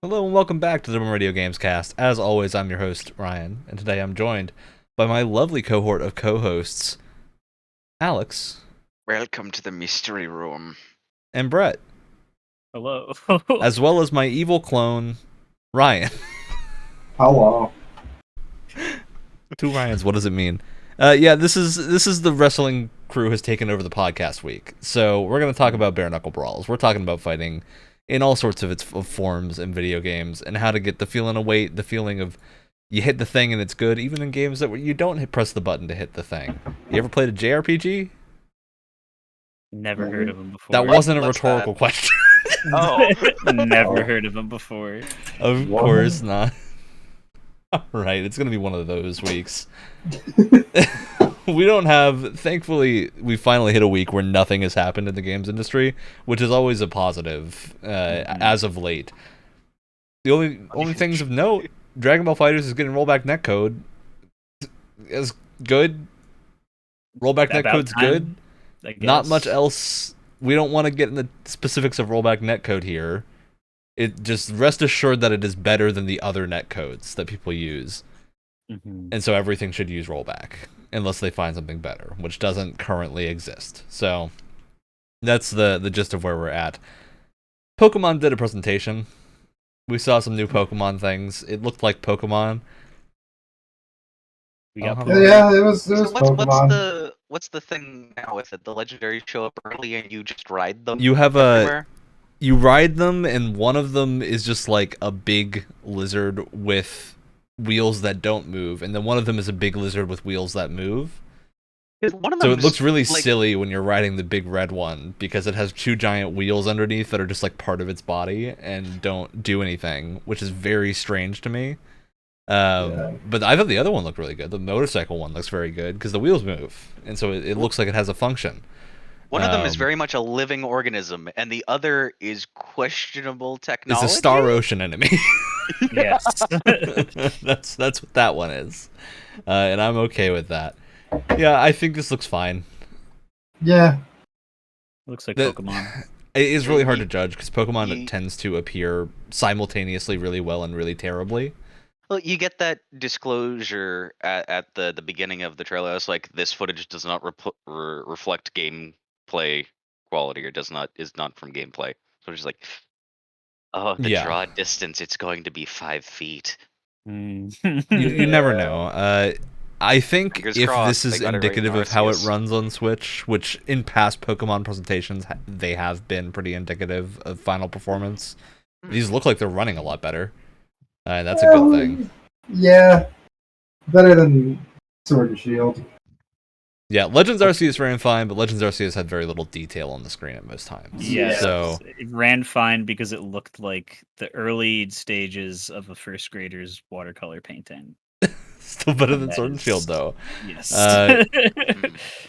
Hello and welcome back to the Radio Gamescast. As always, I'm your host, Ryan, and today I'm joined by my lovely cohort of co-hosts, Alex. Welcome to the mystery room. And Brett. Hello. As well as my evil clone, Ryan. Hello. Two Ryans, what does it mean? This is the wrestling crew has taken over the podcast week. So we're going to talk about bare knuckle brawls. We're talking about fighting in all sorts of its forms in video games and how to get the feeling of weight, the feeling of you hit the thing and it's good, even in games that you don't press the button to hit the thing. You ever played a JRPG? Never heard of him before. That wasn't a rhetorical question. Never heard of him before. Of course not. Alright, it's going to be one of those weeks. We don't have... Thankfully, we finally hit a week where nothing has happened in the games industry, which is always a positive, as of late. The only things of note, Dragon Ball FighterZ is getting rollback netcode. Is good. Rollback netcode's good. Not much else. We don't want to get in the specifics of rollback netcode here. It just rest assured that it is better than the other netcodes that people use. Mm-hmm. And so everything should use rollback, unless they find something better, which doesn't currently exist. So that's the gist of where we're at. Pokemon did a presentation. We saw some new Pokemon things. It looked like Pokemon. Yeah, it was Pokemon. What's the thing now with it? The legendaries show up early and you just ride them. You have everywhere? You ride them, and one of them is just like a big lizard with wheels that don't move, and then one of them is a big lizard with wheels that move. So it looks really silly when you're riding the big red one, because it has two giant wheels underneath that are just like part of its body and don't do anything, which is very strange to me. But I thought the other one looked really good. The motorcycle one looks very good because the wheels move, and so it looks like it has a function. One of them is very much a living organism, and the other is questionable technology. It's a Star Ocean enemy. Yes. That's what that one is. And I'm okay with that. Yeah, I think this looks fine. Yeah. Looks like Pokemon. It is really hard to judge, because Pokemon tends to appear simultaneously really well and really terribly. Well, you get that disclosure at the beginning of the trailer. It's like, this footage does not reflect gameplay quality, or is not from gameplay. So it's like, oh, the draw distance, it's going to be 5 feet. You never know. I think Fingers if crossed, this is indicative of how it runs on Switch, which in past Pokemon presentations, they have been pretty indicative of final performance, these look like they're running a lot better. That's a good thing. Yeah. Better than Sword and Shield. Yeah, Legends Arceus ran fine, but Legends Arceus had very little detail on the screen at most times. Yeah, so it ran fine because it looked like the early stages of a first grader's watercolor painting. Still better than Sword and Shield, though. Yes.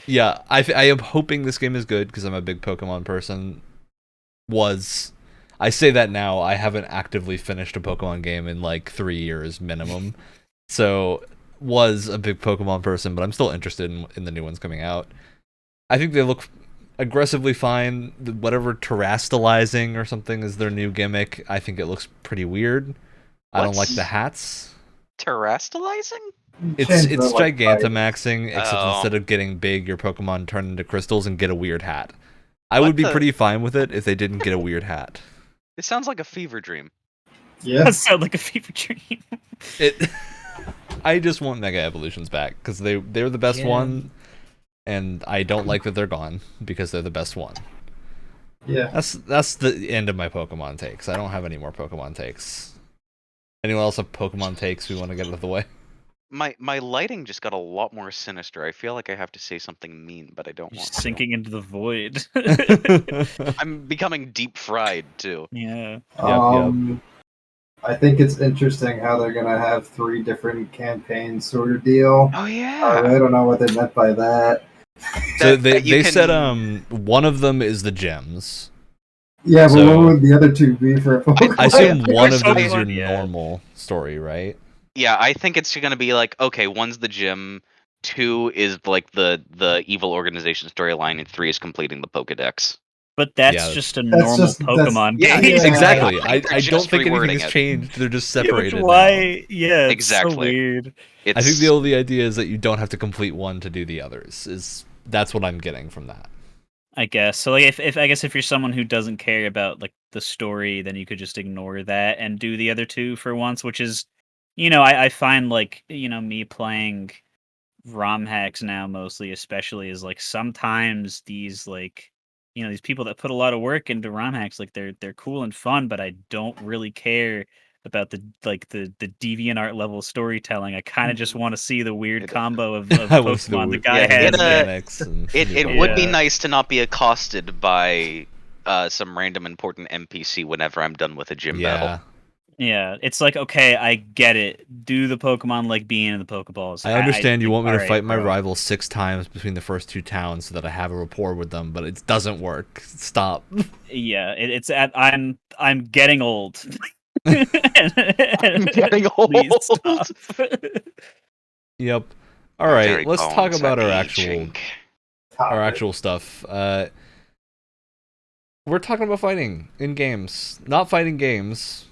Yeah, I am hoping this game is good, because I'm a big Pokemon person. I say that now, I haven't actively finished a Pokemon game in like 3 years minimum. So, was a big Pokemon person, but I'm still interested in the new ones coming out. I think they look aggressively fine. Whatever terrastalizing or something is their new gimmick, I think it looks pretty weird. I don't like the hats. Terrastalizing? It's Gigantamaxing, except instead of getting big, your Pokemon turn into crystals and get a weird hat. I would be pretty fine with it if they didn't get a weird hat. It sounds like a fever dream. Yeah. That sounds like a fever dream. I just want Mega Evolutions back, because they're the best one, and I don't like that they're gone, because they're the best one. Yeah. That's the end of my Pokemon takes. I don't have any more Pokemon takes. Anyone else have Pokemon takes we want to get out of the way? My lighting just got a lot more sinister. I feel like I have to say something mean, but I don't want to. Sinking into the void. I'm becoming deep fried, too. Yeah. Yep. I think it's interesting how they're going to have 3 different campaigns sort of deal. Oh, yeah. I don't know what they meant by that. So they said one of them is the gems. Yeah, but what would the other 2 be for a Pokemon? I assume one of them is your normal story, right? Yeah, I think it's going to be like, okay, 1's the gym, 2 is like the evil organization storyline, and 3 is completing the Pokedex. But that's Yeah. just a That's normal just- that's- Pokemon Yeah, game. Exactly. I think they're I don't just think anything rewording has it. changed. They're just Yeah, which separated now. why? Yeah, it's Exactly. so weird. It's, I think the only idea is that you don't have to complete one to do the others. That's what I'm getting from that. I guess so. Like, if I guess if you're someone who doesn't care about like the story, then you could just ignore that and do the other two for once. Which is, I find like me playing ROM hacks now mostly, especially, is like sometimes these like these people that put a lot of work into ROM hacks, like they're cool and fun, but I don't really care about the deviant art level storytelling. I kind of just want to see the weird combo of I wanna see the Pokemon the weird- guy Yeah, has. it, mechanics and It new would be Yeah. nice to not be accosted by some random important NPC whenever I'm done with a gym battle. Yeah, Yeah, it's like, okay, I get it. Do the Pokemon like being in the Pokeballs. I understand you want me to alright, fight my bro. rival 6 times between the first 2 towns so that I have a rapport with them, but it doesn't work. Stop. Yeah, I'm getting old. I'm getting Please old. stop. Yep. All right, Very let's talk bones about are our aging. actual stuff. We're talking about fighting in games, not fighting games,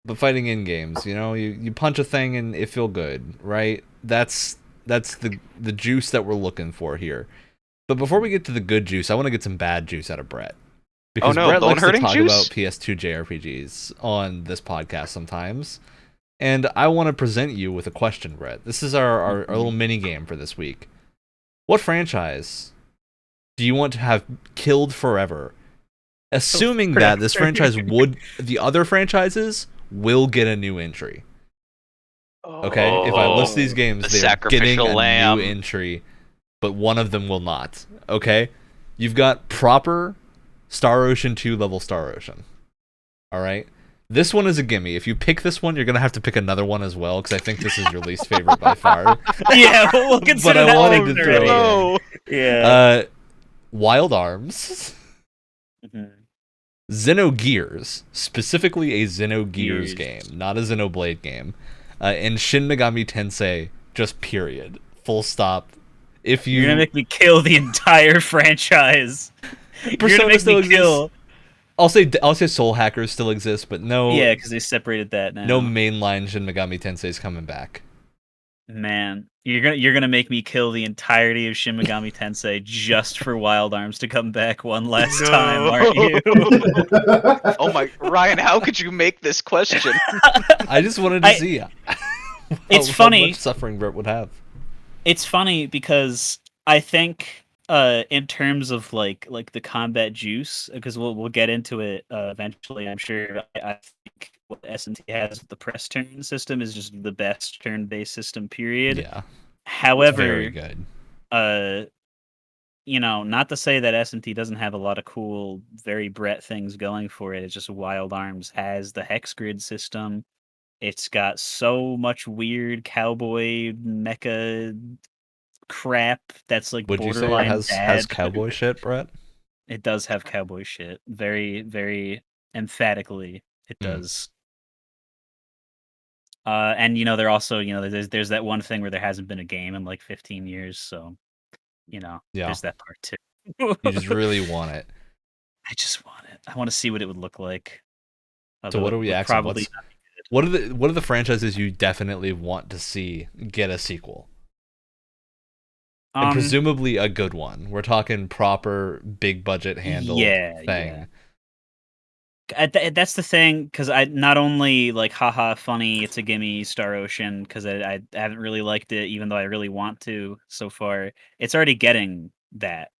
but fighting in games. You punch a thing and it feel good, right? That's the juice that we're looking for here. But before we get to the good juice, I want to get some bad juice out of Brett. Because no, Brett bone likes to hurting talk juice? about PS2 JRPGs on this podcast sometimes. And I want to present you with a question, Brett. This is our little mini game for this week. What franchise do you want to have killed forever? Assuming that this franchise the other franchises will get a new entry. Okay? If I list these games, the they're getting sacrificial a lamb. new entry, but one of them will not. Okay? You've got proper Star Ocean 2 level Star Ocean. Alright? This one is a gimme. If you pick this one, you're going to have to pick another one as well, because I think this is your least favorite by far. Yeah, we'll consider I that wanted one to throw it already. in. Yeah. Wild Arms, Mhm. Xenogears, specifically a Xenogears Gears. game, not a Xenoblade game, and Shin Megami Tensei, just period, full stop. If You're gonna make me kill the entire franchise. You're gonna Persona make still me exists. kill. I'll say Soul Hackers still exists, but no, Yeah, because they separated that now. no mainline Shin Megami Tensei is coming back. Man, you're gonna make me kill the entirety of Shin Megami Tensei just for Wild Arms to come back one last time, aren't you? Oh my, Ryan, how could you make this question? I just wanted to see It's how funny. much suffering Brett would have. It's funny because I think in terms of like the combat juice, because we'll get into it eventually, I'm sure. I think what S&T has with the press turn system is just the best turn-based system, period. Yeah, However, very good. Not to say that S&T doesn't have a lot of cool, very Brett things going for it. It's just Wild Arms has the hex grid system. It's got so much weird cowboy mecha crap that's like Would you say it borderline has bad. cowboy shit, Brett? It does have cowboy shit. Very, very emphatically, it Hmm. does. And they're also, there's that one thing where there hasn't been a game in like 15 years, so Yeah. there's that part too. You just really want it. I just want it. I want to see what it would look like. So Although what it are we would asking? probably not be good. What are the franchises you definitely want to see get a sequel? And presumably a good one. We're talking proper big budget handled thing. Yeah. That's the thing, because I not only like haha funny, it's a gimme Star Ocean, because I haven't really liked it, even though I really want to so far. It's already getting that.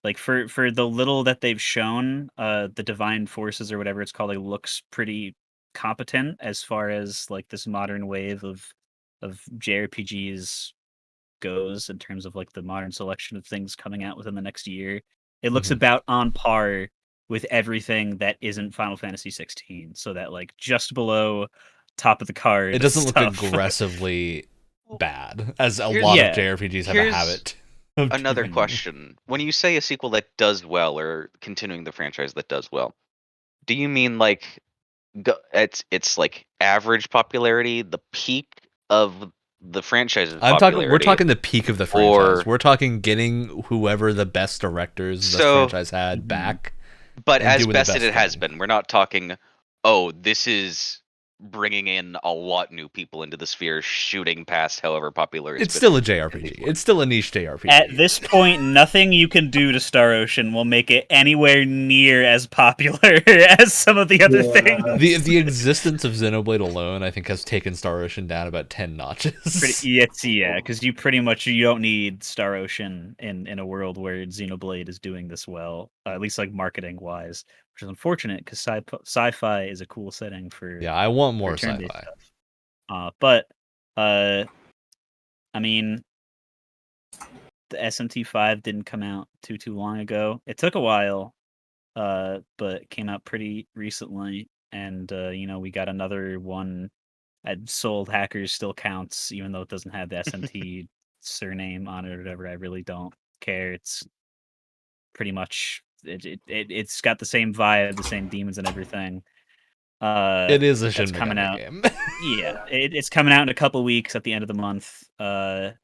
Like for the little that they've shown, the Divine Forces or whatever it's called, it looks pretty competent as far as like this modern wave of JRPGs goes in terms of like the modern selection of things coming out within the next year. It looks Mhm. about on par with everything that isn't Final Fantasy 16. So that like just below top of the card. It doesn't look stuff. aggressively bad, as a Here's- lot Yeah. of JRPGs have a Here's habit. of Another doing. question. When you say a sequel that does well or continuing the franchise that does well, do you mean like it's like average popularity, the peak of the franchise's We're popularity? talking the peak of the franchise. Or- We're talking getting whoever the best directors this So- franchise had Mhm. back But and as doing the best as best it has thing. been, we're not talking, oh, this is bringing in a lot new people into the sphere, shooting past however popular It's been still a before. JRPG. It's still a niche JRPG. At this point, nothing you can do to Star Ocean will make it anywhere near as popular as some of the other things. the existence of Xenoblade alone, I think, has taken Star Ocean down about 10 notches. Yeah, because you pretty much you don't need Star Ocean in a world where Xenoblade is doing this well, at least like marketing wise, which is unfortunate because sci-fi is a cool setting for Yeah, I want more turn-based sci-fi. stuff. But I mean, the SMT5 didn't come out too long ago. It took a while, but it came out pretty recently, and we got another one. Sold Hackers still counts, even though it doesn't have the SMT surname on it or whatever. I really don't care. It's pretty much it's got the same vibe, the same demons and everything. It is a That's Shin coming Megami out. game. Yeah, it's coming out in a couple weeks at the end of the month. And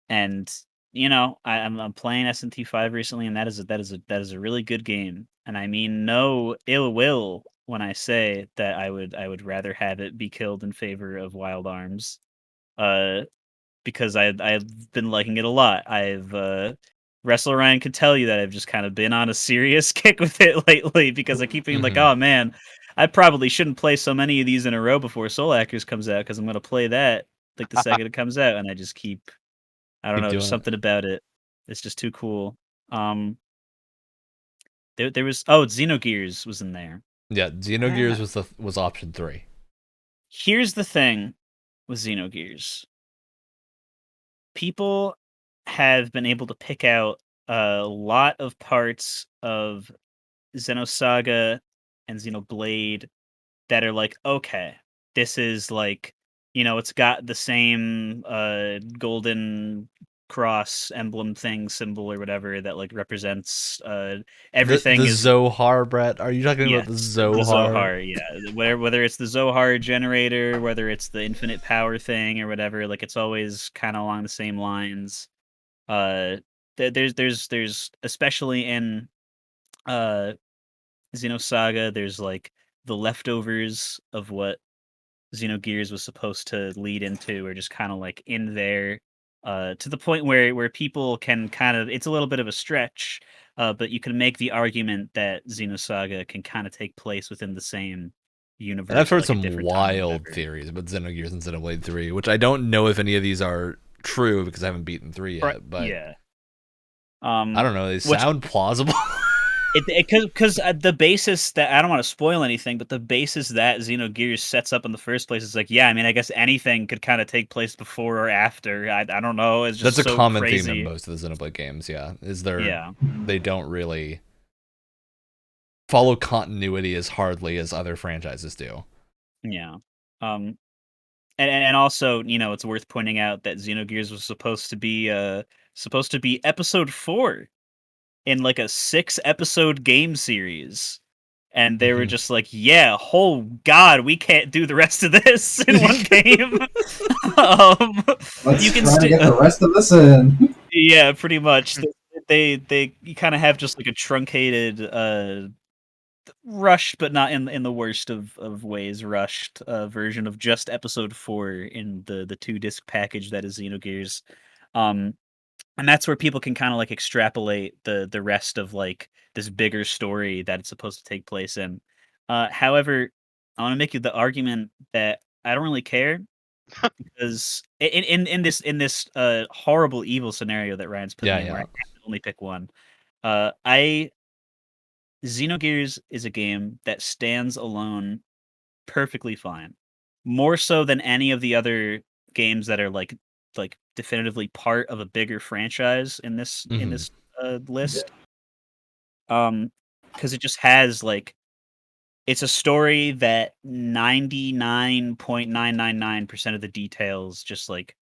I'm playing SMT5 recently, and that is a really good game. And I mean no ill will when I say that I would rather have it be killed in favor of Wild Arms, because I've been liking it a lot. Wrestle Ryan could tell you that I've just kind of been on a serious kick with it lately because I keep being like, oh man, I probably shouldn't play so many of these in a row before Soul Hackers comes out because I'm gonna play that like the second it comes out, and I just keep. I don't Keep know, doing just it. something about it. It's just too cool. There was Xenogears was in there. Yeah, Xenogears was option 3. Here's the thing with Xenogears. People have been able to pick out a lot of parts of Xenosaga and Xenoblade that are like, okay, this is like, it's got the same golden cross emblem thing symbol or whatever that like represents everything The is Zohar, Brett. Are you talking about the Zohar? the Zohar, yeah. Whether it's the Zohar generator, whether it's the infinite power thing or whatever, like it's always kind of along the same lines. There's especially in Xenosaga, there's like the leftovers of what Xenogears was supposed to lead into, or just kind of like in there, to the point where people can kind of, it's a little bit of a stretch, but you can make the argument that Xenosaga can kind of take place within the same universe. And I've heard like a some different time or wild whatever. theories about Xenogears and Xenoblade 3, which I don't know if any of these are true because I haven't beaten 3 yet. But Yeah. I don't know. They sound plausible. Because the basis that I don't want to spoil anything, but the basis that Xenogears sets up in the first place is like, yeah, I mean, I guess anything could kind of take place before or after. I don't know. It's just That's a so common crazy. theme in most of the Xenoblade games. Yeah, Yeah. They don't really follow continuity as hardly as other franchises do. Yeah. And also, it's worth pointing out that Xenogears was supposed to be episode 4 in like a 6-episode game series. And they were just like, yeah, oh god, we can't do the rest of this in one game. Let's you can try to get the rest of this in. Yeah, pretty much. They kind of have just like a truncated, rushed, but not in the worst of ways, rushed version of just episode 4 in the 2-disc package that is Xenogears. And that's where people can kind of like extrapolate the rest of like this bigger story that it's supposed to take place in. However, I want to make you the argument that I don't really care because in this horrible evil scenario that Ryan's put me in, where I have to only pick one. Xenogears is a game that stands alone perfectly fine, more so than any of the other games that are like definitively part of a bigger franchise in this list. Because it just has like, it's a story that 99.999% of the details just like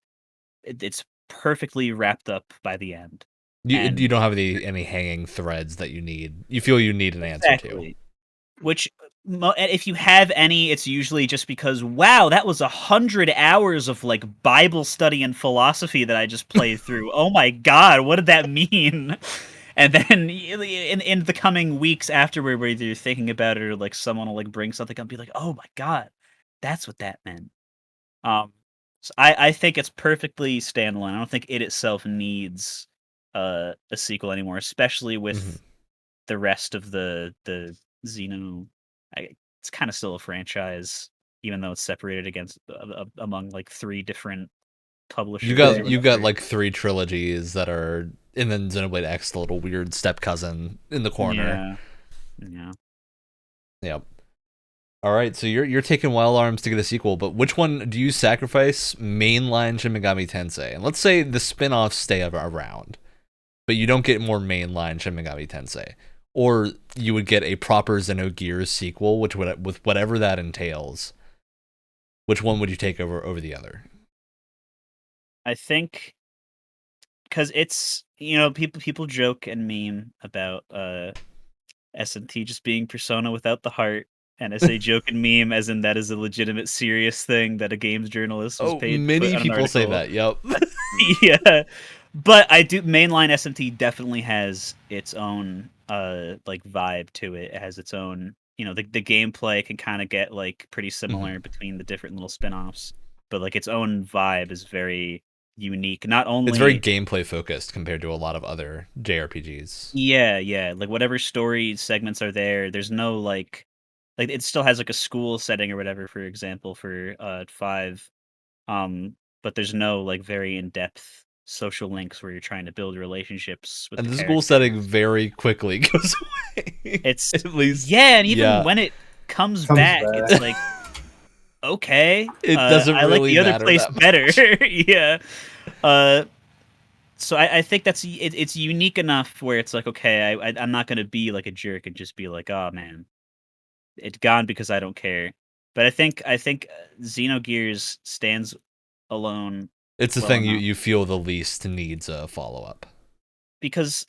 it's perfectly wrapped up by the end. You don't have any hanging threads that you need. You feel you need an answer to. Which, if you have any, it's usually just because, wow, that was 100 hours of like Bible study and philosophy that I just played through. Oh my god, what did that mean? And then in the coming weeks afterward, where you're thinking about it, or like someone will like bring something up and be like, "Oh my god, that's what that meant." So I think it's perfectly standalone. I don't think it itself needs a sequel anymore, especially with the rest of the Xeno. It's kind of still a franchise, even though it's separated against among like 3 different publishers. You got like 3 trilogies that are, and then Xenoblade X, the little weird step cousin in the corner. Yeah. Yep. All right, so you're taking Wild Arms to get a sequel, but which one do you sacrifice? Mainline Shin Megami Tensei, and let's say the spin-offs stay around, but you don't get more mainline Shin Megami Tensei, or you would get a proper Xenogears sequel, which would, with whatever that entails. Which one would you take over the other? I think because it's, people joke and meme about SMT just being Persona without the heart. And I say joke and meme as in that is a legitimate, serious thing that a games journalist was paid to put many on an people say article. that, yep. Yeah. But mainline SMT definitely has its own like vibe to it. It has its own, the gameplay can kind of get like pretty similar between the different little spin-offs. But like its own vibe is very unique. Not only it's very gameplay focused compared to a lot of other JRPGs. Yeah. Like whatever story segments are there, there's no like it still has like a school setting or whatever, for example, for 5. But there's no like very in-depth social links where you're trying to build relationships with the characters. School setting very quickly goes away. It's at least and even when it comes back, it's like okay, it doesn't I really like the other place better. Yeah. So I think it's unique enough where it's like, okay, I'm not gonna be like a jerk and just be like, oh man, it's gone because I don't care. But I think Xenogears stands alone. It's the thing you feel the least needs a follow-up. Because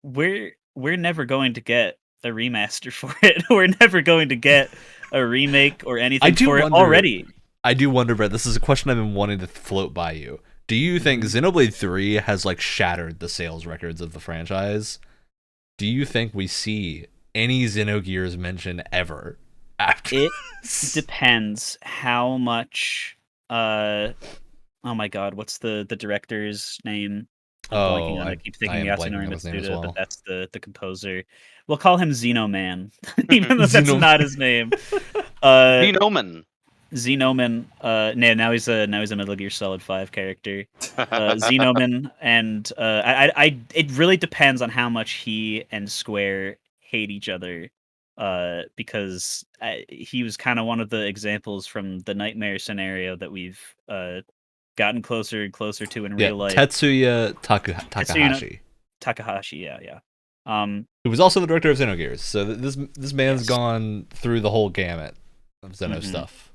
we're never going to get a remaster for it. We're never going to get a remake or anything for it already. I do wonder, Brett, this is a question I've been wanting to float by you. Do you think Xenoblade 3 has like shattered the sales records of the franchise? Do you think we see any Xenogears mention ever after it depends how much oh my god, what's the director's name? I keep thinking Yasunori Mitsuda, but that's the composer. We'll call him Xenoman, even though that's not his name. Xenoman. Now he's a Metal Gear Solid 5 character. Xenoman, and it really depends on how much he and Square hate each other. Because he was kind of one of the examples from the nightmare scenario that we've gotten closer and closer to in real life. Tetsuya Takahashi. Yeah. Who was also the director of Xenogears. So this man's gone through the whole gamut of Xeno stuff.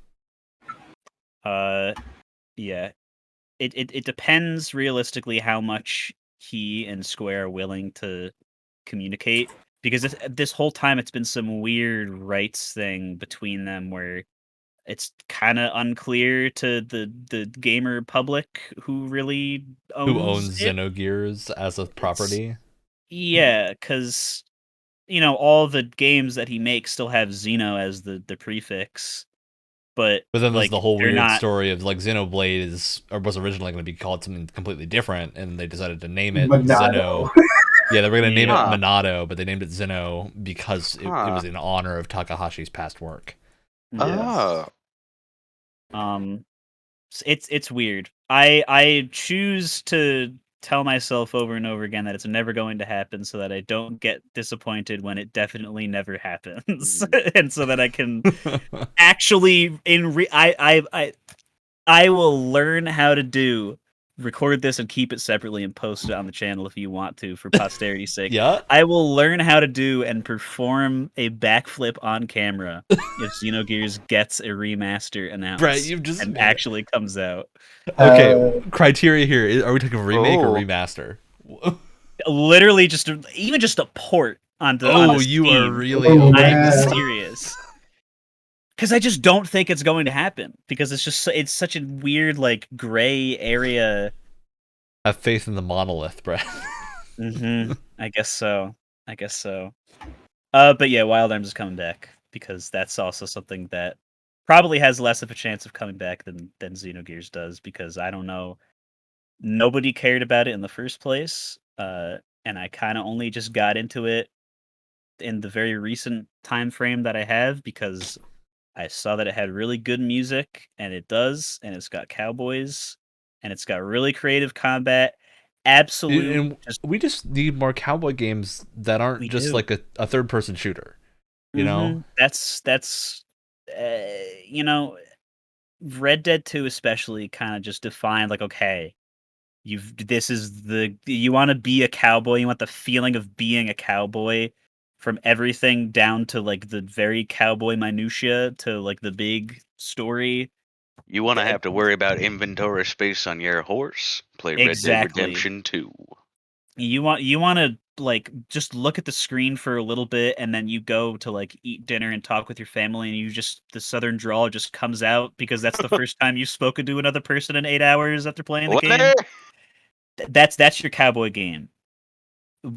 Yeah. It depends realistically how much he and Square are willing to communicate. Because this whole time it's been some weird rights thing between them where it's kind of unclear to the gamer public who really owns Xenogears as a property. Yeah, because all the games that he makes still have Xeno as the prefix, but then there's the whole weird story of like Xenoblade was originally going to be called something completely different, and they decided to name it Xeno. Yeah, they were going to name it Minato, but they named it Xeno because it was in honor of Takahashi's past work. Oh. It's weird. I choose to tell myself over and over again that it's never going to happen so that I don't get disappointed when it definitely never happens. And so that I can actually I will learn how to record this and keep it separately and post it on the channel if you want to for posterity's sake. Yeah. I will learn how to do and perform a backflip on camera if Xenogears gets a remaster announced. Right, you've just and actually comes out. Okay, criteria here. Are we talking remake or remaster? Literally even just a port onto you Steam. Are really I'm serious. Because I just don't think it's going to happen. Because it's such a weird, like, gray area. Have faith in the monolith, Brad. I guess so. But yeah, Wild Arms is coming back because that's also something that probably has less of a chance of coming back than Xenogears does, because I don't know, nobody cared about it in the first place, and I kind of only just got into it in the very recent time frame that I have because I saw that it had really good music, and it does, and it's got cowboys, and it's got really creative combat. Absolute, And we just need more cowboy games that aren't We just do. like a third person shooter. You know? That's you know, Red Dead 2 especially kind of just defined like, okay, you want to be a cowboy, you want the feeling of being a cowboy, from everything down to like the very cowboy minutia to like the big story. You want to Th- have to worry about inventory space on your horse? Play Red Dead Exactly. Redemption 2. You want to like just look at the screen for a little bit, and then you go to like eat dinner and talk with your family, and the southern drawl just comes out because that's the first time you've spoken to another person in 8 hours after playing the game. Winner! That's your cowboy game.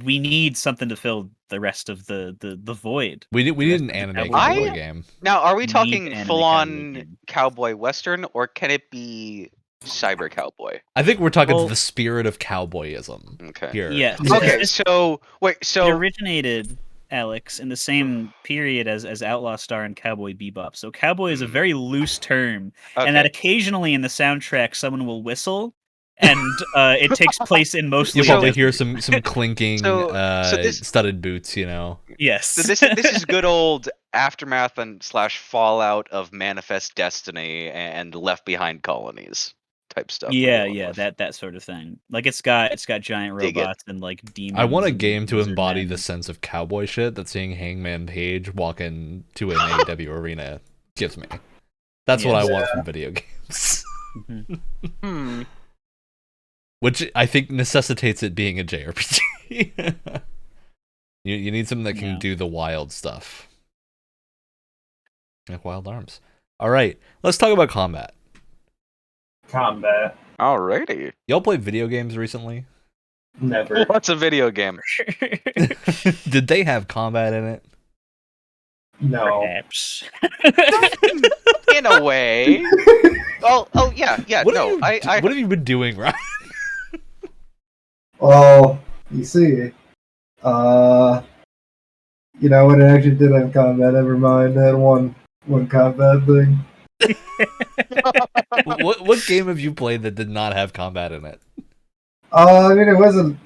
We need something to fill the rest of the void. We The need rest an of the anime cowboy cowboy void. game. Now, are we We need talking an anime full cowboy on game. cowboy western, or can it be cyber cowboy? I think we're talking Well- the spirit of cowboyism Okay. here. Yes. Okay, so wait, It so originated, Alex, in the same period as Outlaw Star and Cowboy Bebop. So cowboy is a very loose term, and that okay. occasionally in the soundtrack someone will whistle, and it takes place in mostly You'll a probably desert. hear some clinking So this studded boots, you know. Yes. so this is good old aftermath and slash fallout of Manifest Destiny and Left Behind colonies type stuff. we're Yeah, going yeah, with. that sort of thing. Like it's got giant Dig it. robots and like demons. I want a and game to lizard embody men. the sense of cowboy shit that seeing Hangman Page walk into an AEW arena gives me. That's what I Yes. want from video games. Mhm. Hmm. Which I think necessitates it being a JRPG. you need something that can Yeah. do the wild stuff. Like Wild Arms. Alright, let's talk about combat. Combat. Alrighty. Y'all played video games recently? Never. What's a video game? Did they have combat in it? No. Perhaps. In a way. Oh yeah. What No, what have you been doing, Ryan? Well, you see, you know what? It actually did have combat. Never mind. I had one combat thing. what game have you played that did not have combat in it? I mean, it wasn't.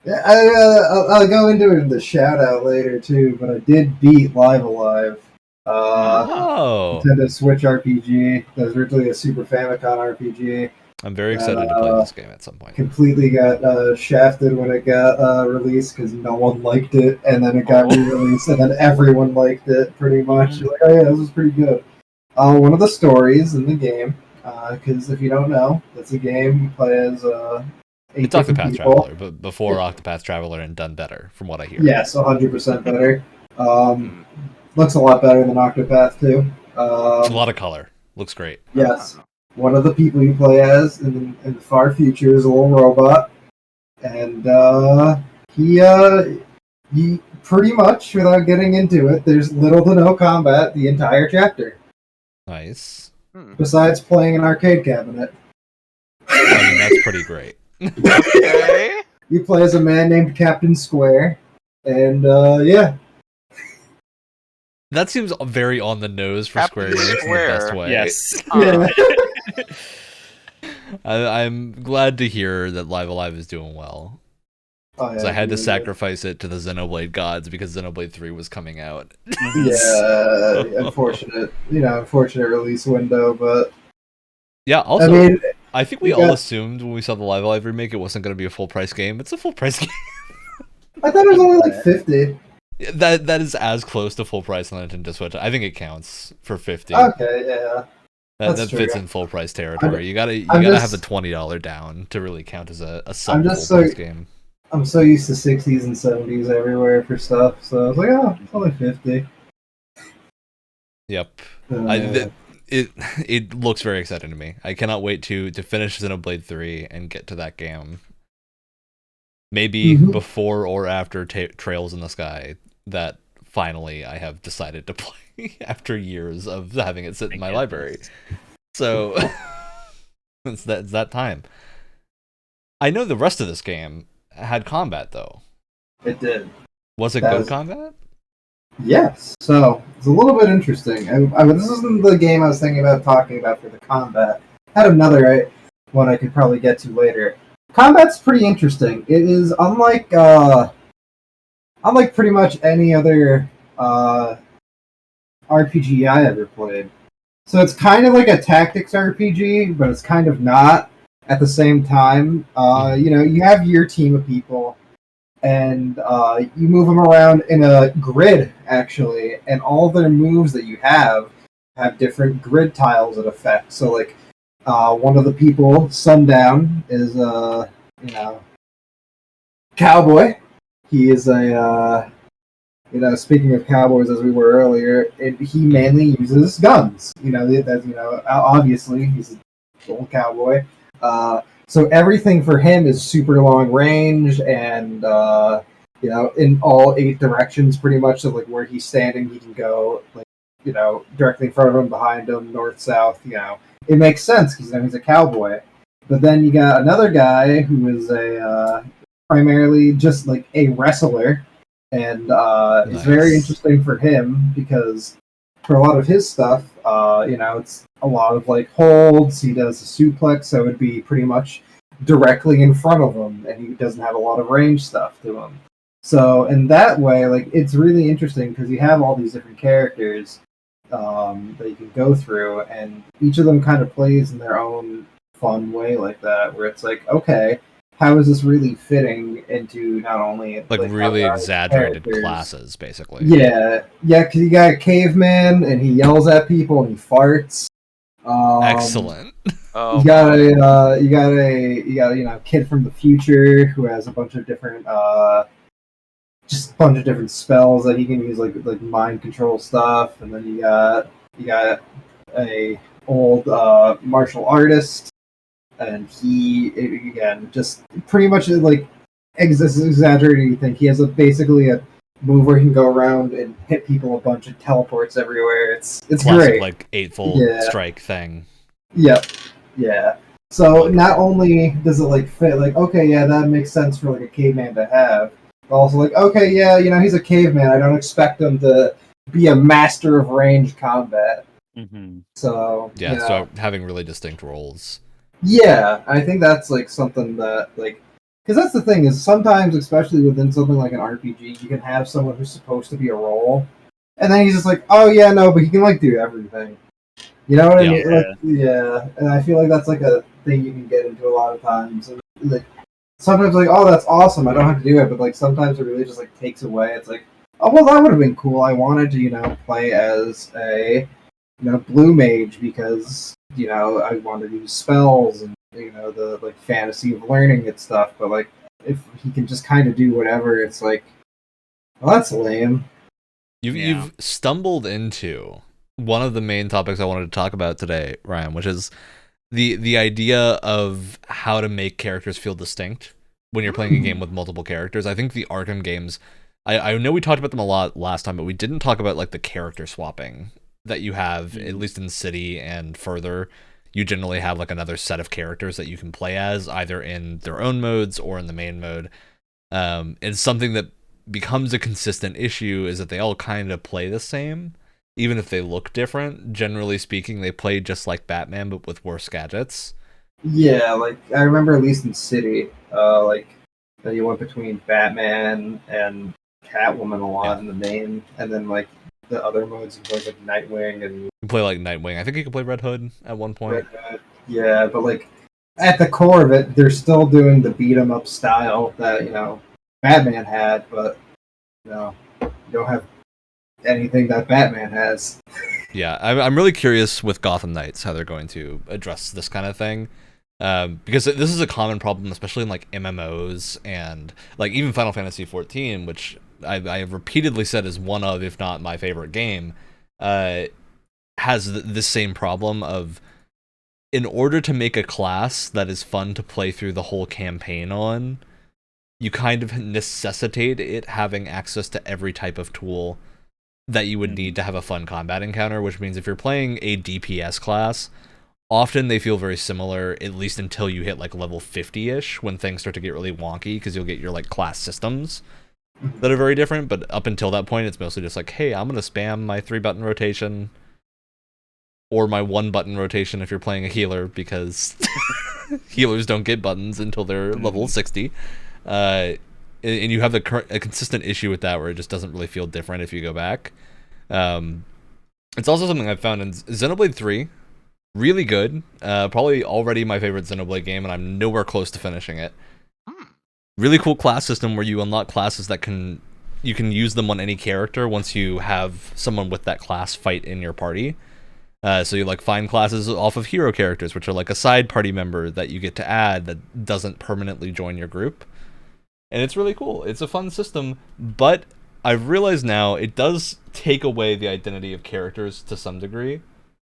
I'll go into it in the shout out later too. But I did beat Live Alive. Oh, Nintendo Switch RPG. That was originally a Super Famicom RPG. I'm very excited to play this game at some point. Completely got shafted when it got released because no one liked it, and then it got re-released, and then everyone liked it pretty much. You're like, oh yeah, this was pretty good. One of the stories in the game, because if you don't know, it's a game you play as eight It's different Octopath people. Traveler, but before Octopath Traveler and done better, from what I hear. Yes, 100% better. Looks a lot better than Octopath too. A lot of color. Looks great. Yes. One of the people you play as in the far future is a little robot, and he pretty much, without getting into it, there's little to no combat the entire chapter, Nice. besides playing an arcade cabinet. I mean, that's pretty great. Okay. You play as a man named Captain Square, and yeah. That seems very on the nose for Captain Square Enix in the Square. best way. Yes. Yeah. I'm glad to hear that Live Alive is doing well. Oh, yeah, So I had to dude. sacrifice it to the Xenoblade gods because Xenoblade 3 was coming out. Yeah, unfortunate release window, but Yeah, also, I mean, I think we you all got- assumed when we saw the Live Alive remake it wasn't going to be a full price game. It's a full price game. I thought it was only like 50. That is as close to full price on Nintendo Switch. I think it counts for 50. Okay, yeah. that that's fits true. in full price territory. You gotta have the $20 down to really count as a sub full price game. I'm so used to 60s and 70s everywhere for stuff, so I was like, oh, it's only 50. Yep. Uh, It looks very exciting to me. I cannot wait to finish Xenoblade 3 and get to that game. maybe before or after Trails in the Sky, that finally I have decided to play after years of having it sit in my library. So it's that time. I know the rest of this game had combat, though. It did. Was it good combat? Yes. So it's a little bit interesting. This isn't the game I was thinking about talking about for the combat. I had another one I could probably get to later. Combat's pretty interesting. It is unlike pretty much any other RPG I ever played. So it's kind of like a tactics RPG, but it's kind of not at the same time. You have your team of people, and you move them around in a grid, actually, and all their moves that you have different grid tiles that affect. So, like, one of the people, Sundown, is cowboy. He is a speaking of cowboys, as we were earlier, he mainly uses guns. Obviously he's an old cowboy. So everything for him is super long range, and in all 8 directions, pretty much. So like where he's standing, he can go directly in front of him, behind him, north, south. It makes sense because he's a cowboy. But then you got another guy who is primarily just like a wrestler. And It's very interesting for him because for a lot of his stuff, it's a lot of like holds. He does a suplex, so it'd be pretty much directly in front of him, and he doesn't have a lot of range stuff to him. So in that way, like it's really interesting because you have all these different characters that you can go through, and each of them kind of plays in their own fun way like that, where it's like, okay, how is this really fitting into not only like really exaggerated classes, basically? Yeah, because you got a caveman and he yells at people and he farts. Excellent. You got a kid from the future who has a bunch of different spells that he can use, like mind control stuff, and then you got a old martial artist. And he, again, just pretty much like exaggerating. You think he has basically a move where he can go around and hit people a bunch and teleports everywhere. It's classic, great, like eightfold strike thing. Yep, yeah. So not only does it like fit, like okay, yeah, that makes sense for like a caveman to have, but also like okay, yeah, he's a caveman. I don't expect him to be a master of ranged combat. Mm-hmm. So so having really distinct roles. Yeah, I think that's like something that because that's the thing is sometimes, especially within something like an RPG, you can have someone who's supposed to be a role, and then he's just like, oh yeah, no, but he can like do everything. You know what I mean? Like, and I feel like that's like a thing you can get into a lot of times. And like sometimes, like, oh, that's awesome, I don't have to do it, but like sometimes it really just like takes away. It's like, oh well, that would have been cool. I wanted to play as a blue mage because I wanted to use spells and the like fantasy of learning it stuff, but like if he can just kind of do whatever, it's like, well, that's lame. You've stumbled into one of the main topics I wanted to talk about today, Ryan, which is the idea of how to make characters feel distinct when you're playing a game with multiple characters. I think the Arkham games, I know we talked about them a lot last time, but we didn't talk about like the character swapping that you have, at least in City and further. You generally have like another set of characters that you can play as, either in their own modes or in the main mode. And something that becomes a consistent issue is that they all kind of play the same, even if they look different. Generally speaking, they play just like Batman, but with worse gadgets. Yeah, like I remember at least in City, like that you went between Batman and Catwoman a lot in the main, and then like the other modes you play like Nightwing and you can play like Nightwing. I think you can play Red Hood at one point. Yeah, but like at the core of it, they're still doing the beat 'em up style that Batman had, but you don't have anything that Batman has. Yeah, I'm really curious with Gotham Knights how they're going to address this kind of thing. Because this is a common problem, especially in like MMOs and like even Final Fantasy XIV, which I have repeatedly said is one of, if not my favorite game, has this same problem of, in order to make a class that is fun to play through the whole campaign on, you kind of necessitate it having access to every type of tool that you would need to have a fun combat encounter, which means if you're playing a DPS class, often they feel very similar, at least until you hit like level 50-ish, when things start to get really wonky, because you'll get your like class systems that are very different, but up until that point, it's mostly just like, hey, I'm going to spam my 3-button rotation, or my 1-button rotation if you're playing a healer, because healers don't get buttons until they're level 60. And you have a consistent issue with that where it just doesn't really feel different if you go back. It's also something I've found in Xenoblade 3. Really good. Probably already my favorite Xenoblade game, and I'm nowhere close to finishing it. Really cool class system where you unlock classes that you can use them on any character once you have someone with that class fight in your party. So you like find classes off of hero characters, which are like a side party member that you get to add that doesn't permanently join your group. And it's really cool. It's a fun system, but I've realized now it does take away the identity of characters to some degree,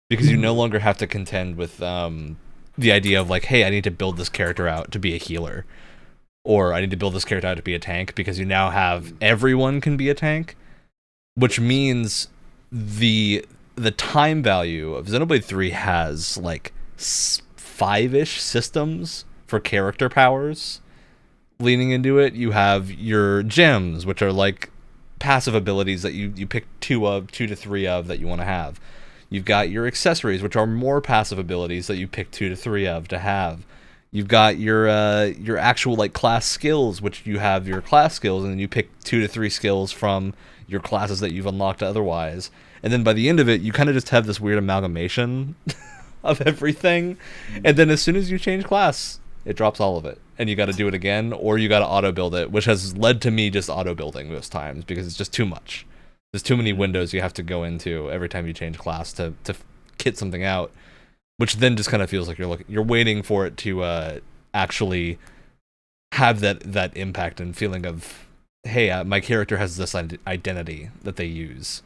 because you no longer have to contend with the idea of like, hey, I need to build this character out to be a healer, or I need to build this character out to be a tank, because you now have everyone can be a tank, which means the time value of Xenoblade 3 has like 5-ish systems for character powers. Leaning into it, you have your gems, which are like passive abilities that you pick 2 to 3 of that you want to have. You've got your accessories, which are more passive abilities that you pick 2 to 3 of to have. You've got your actual like class skills, which you have your class skills, and then you pick 2 to 3 skills from your classes that you've unlocked otherwise. And then by the end of it, you kind of just have this weird amalgamation of everything. And then as soon as you change class, it drops all of it, and you got to do it again, or you got to auto build it, which has led to me just auto building most times because it's just too much. There's too many windows you have to go into every time you change class to kit something out, which then just kind of feels like you're waiting for it to actually have that impact and feeling of, hey, my character has this identity that they use.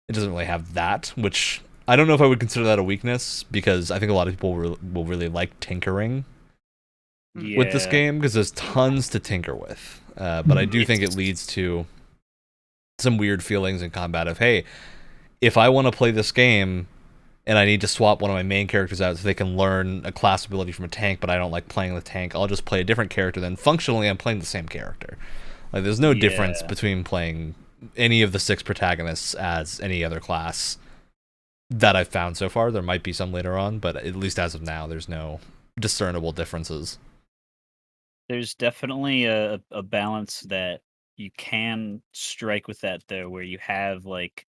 It doesn't really have that, which I don't know if I would consider that a weakness, because I think a lot of people will really like tinkering with this game, because there's tons to tinker with. But I do think it leads to some weird feelings in combat of, hey, if I want to play this game and I need to swap one of my main characters out so they can learn a class ability from a tank, but I don't like playing the tank, I'll just play a different character. Then functionally I'm playing the same character. Like, there's no difference between playing any of the 6 protagonists as any other class that I've found so far. There might be some later on, but at least as of now, there's no discernible differences. There's definitely a balance that you can strike with that, though, where you have like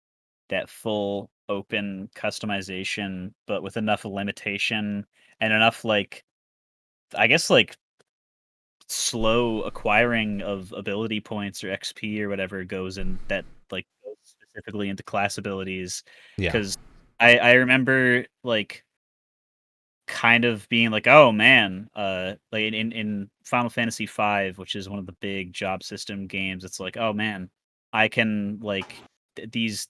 that full open customization, but with enough limitation and enough like, I guess, like slow acquiring of ability points or XP or whatever goes in that, like, goes specifically into class abilities. Yeah. Because I remember like kind of being like, oh man, like in Final Fantasy V, which is one of the big job system games, it's like, oh man, I can like these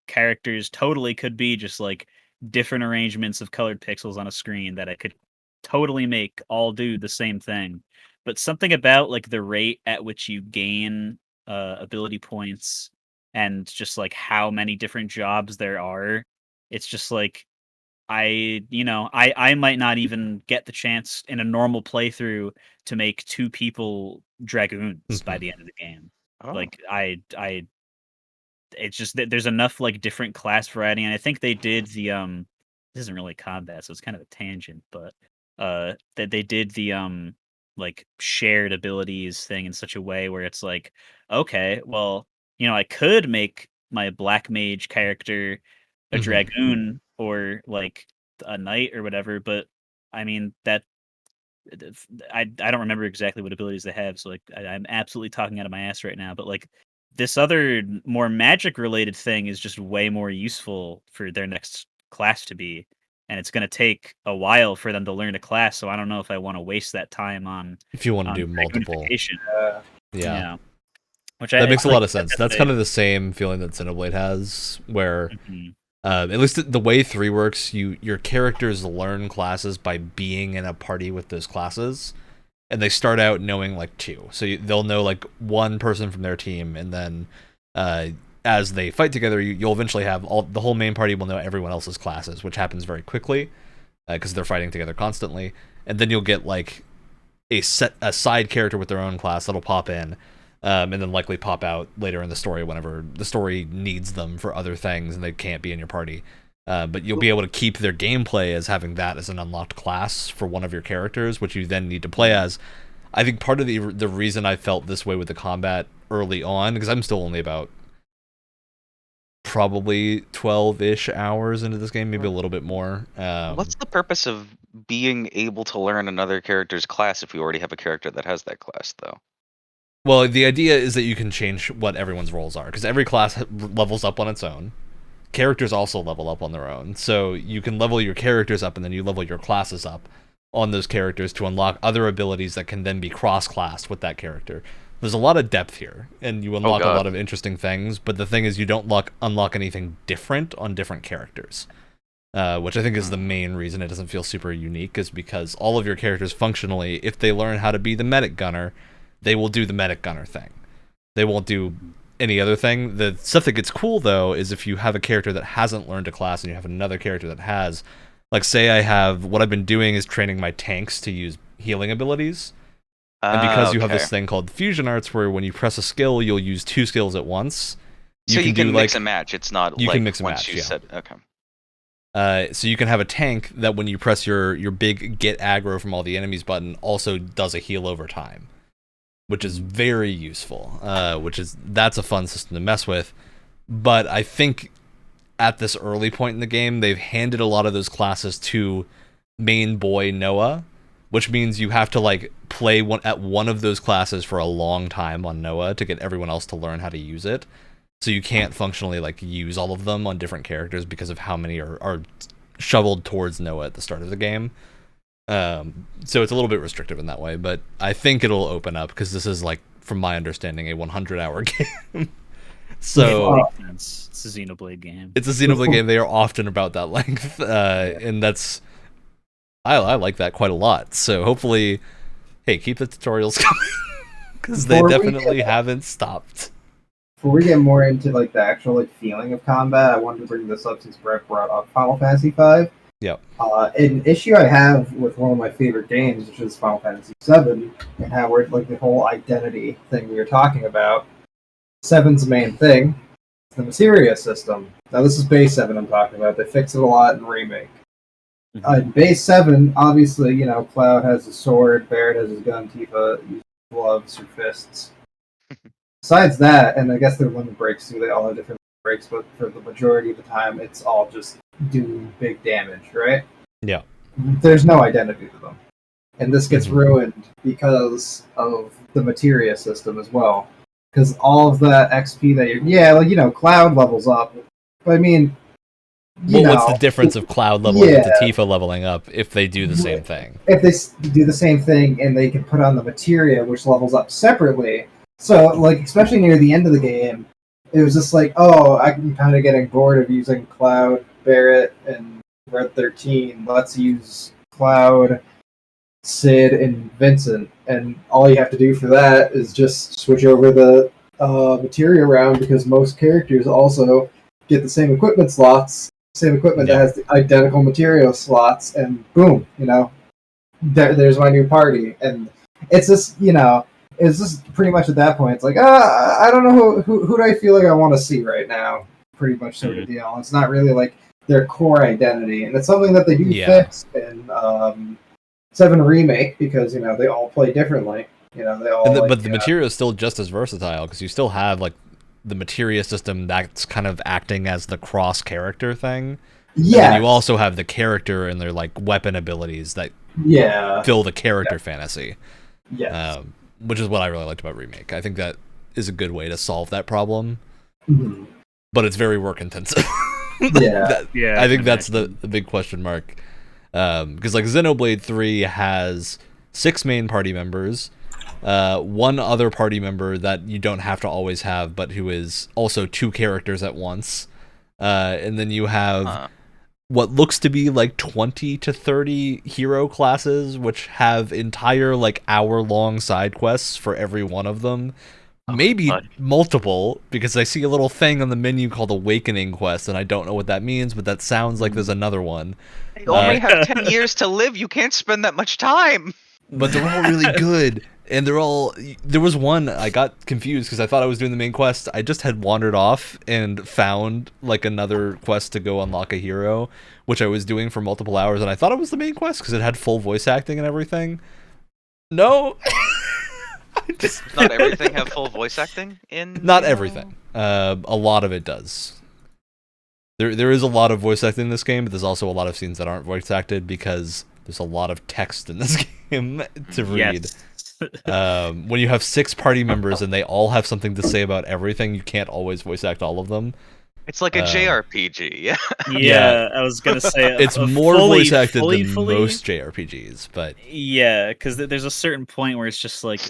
characters totally could be just like different arrangements of colored pixels on a screen that I could totally make all do the same thing. But something about like the rate at which you gain ability points and just like how many different jobs there are, it's just like I might not even get the chance in a normal playthrough to make 2 people dragoons by the end of the game. Oh. Like it's just that there's enough like different class variety, and I think they did the this isn't really combat, so it's kind of a tangent, but that they did the like shared abilities thing in such a way where it's like, okay, well, I could make my black mage character a dragoon or like a knight or whatever, but I mean that I don't remember exactly what abilities they have, so like I'm absolutely talking out of my ass right now, but like this other more magic related thing is just way more useful for their next class to be, and it's going to take a while for them to learn a class, so I don't know if I want to waste that time on if you want to do multiple. Yeah. Which that makes a lot of sense. That's kind of the same feeling that Xenoblade has, where at least the way 3 works, your characters learn classes by being in a party with those classes. and they start out knowing like 2. So they'll know like one person from their team, and then as they fight together, you'll eventually have the whole main party will know everyone else's classes, which happens very quickly because they're fighting together constantly. And then you'll get like a side character with their own class that'll pop in, and then likely pop out later in the story whenever the story needs them for other things and they can't be in your party. But you'll be able to keep their gameplay as having that as an unlocked class for one of your characters, which you then need to play as. I think part of the reason I felt this way with the combat early on, because I'm still only about probably 12-ish hours into this game, maybe a little bit more. What's the purpose of being able to learn another character's class if we already have a character that has that class, though? Well, the idea is that you can change what everyone's roles are, because every class levels up on its own. Characters also level up on their own, so you can level your characters up and then you level your classes up on those characters to unlock other abilities that can then be cross-classed with that character. There's a lot of depth here, and you unlock a lot of interesting things, but the thing is you don't unlock anything different on different characters, which I think is the main reason it doesn't feel super unique, is because all of your characters functionally, if they learn how to be the medic gunner, they will do the medic gunner thing. They won't do any other thing. The stuff that gets cool, though, is if you have a character that hasn't learned a class and you have another character that has, like say what I've been doing is training my tanks to use healing abilities. And because you have this thing called fusion arts, where when you press a skill, you'll use 2 skills at once. So you can mix and match. It's not you like can mix and once match, you said so you can have a tank that when you press your big get aggro from all the enemies button also does a heal over time, which is very useful. That's a fun system to mess with. But I think at this early point in the game, they've handed a lot of those classes to main boy Noah, which means you have to like play one of those classes for a long time on Noah to get everyone else to learn how to use it. So you can't functionally like use all of them on different characters because of how many are shoveled towards Noah at the start of the game. So it's a little bit restrictive in that way, but I think it'll open up because this is, like, from my understanding, a 100-hour game. So it's a Xenoblade game. It's a Xenoblade game. They are often about that length, and that's I like that quite a lot. So hopefully, hey, keep the tutorials coming because they definitely haven't stopped. Before we get more into like the actual like feeling of combat, I wanted to bring this up since Brett brought up Final Fantasy V. Yep. An issue I have with one of my favorite games, which is Final Fantasy VII, and how we're like the whole identity thing we were talking about. 7's main thing, the materia system. Now this is base 7 I'm talking about. They fix it a lot in Remake. In base 7, obviously, you know, Cloud has a sword, Barret has his gun, Tifa uses gloves or fists. Besides that, and I guess their limit breaks too, they all have different breaks, but for the majority of the time, it's all just doing big damage, right? Yeah. There's no identity to them. And this gets ruined because of the materia system as well. Because all of that XP that you're... Cloud levels up. But I mean... what's the difference of Cloud leveling up to Tifa leveling up if they do the same thing? If they do the same thing and they can put on the materia, which levels up separately... So, like, especially near the end of the game, it was just like, oh, I'm kind of getting bored of using Cloud, Barret, and Red 13. Let's use Cloud, Sid, and Vincent. And all you have to do for that is just switch over the materia around, because most characters also get the same equipment slots, that has the identical material slots, and boom, there's my new party. And it's just, it's just pretty much at that point, it's like, I don't know who do I feel like I want to see right now, pretty much sort of deal. It's not really like their core identity, and it's something that they do fix in 7 Remake, because, they all play differently. They all but the materia is still just as versatile, because you still have, like, the materia system that's kind of acting as the cross-character thing. Yeah. And you also have the character and their, like, weapon abilities that fill the character fantasy. Yes. Which is what I really liked about Remake. I think that is a good way to solve that problem. Mm-hmm. But it's very work intensive. I think that's the big question mark. Because like Xenoblade 3 has 6 main party members, 1 other party member that you don't have to always have, but who is also 2 characters at once. And then you have what looks to be like 20 to 30 hero classes, which have entire like hour-long side quests for every one of them. Maybe multiple, because I see a little thing on the menu called Awakening Quest, and I don't know what that means, but that sounds like there's another one. You only have 10 years to live. You can't spend that much time. But they're all really good, and they're all... There was one, I got confused, because I thought I was doing the main quest. I just had wandered off and found, like, another quest to go unlock a hero, which I was doing for multiple hours, and I thought it was the main quest, because it had full voice acting and everything. No! Not everything have full voice acting in? Not everything. A lot of it does. There is a lot of voice acting in this game, but there's also a lot of scenes that aren't voice acted because there's a lot of text in this game to read. Yes. When you have 6 party members and they all have something to say about everything, you can't always voice act all of them. It's like a JRPG, yeah. Yeah, I was gonna say it's more voice acted than most JRPGs, but yeah, because there's a certain point where it's just like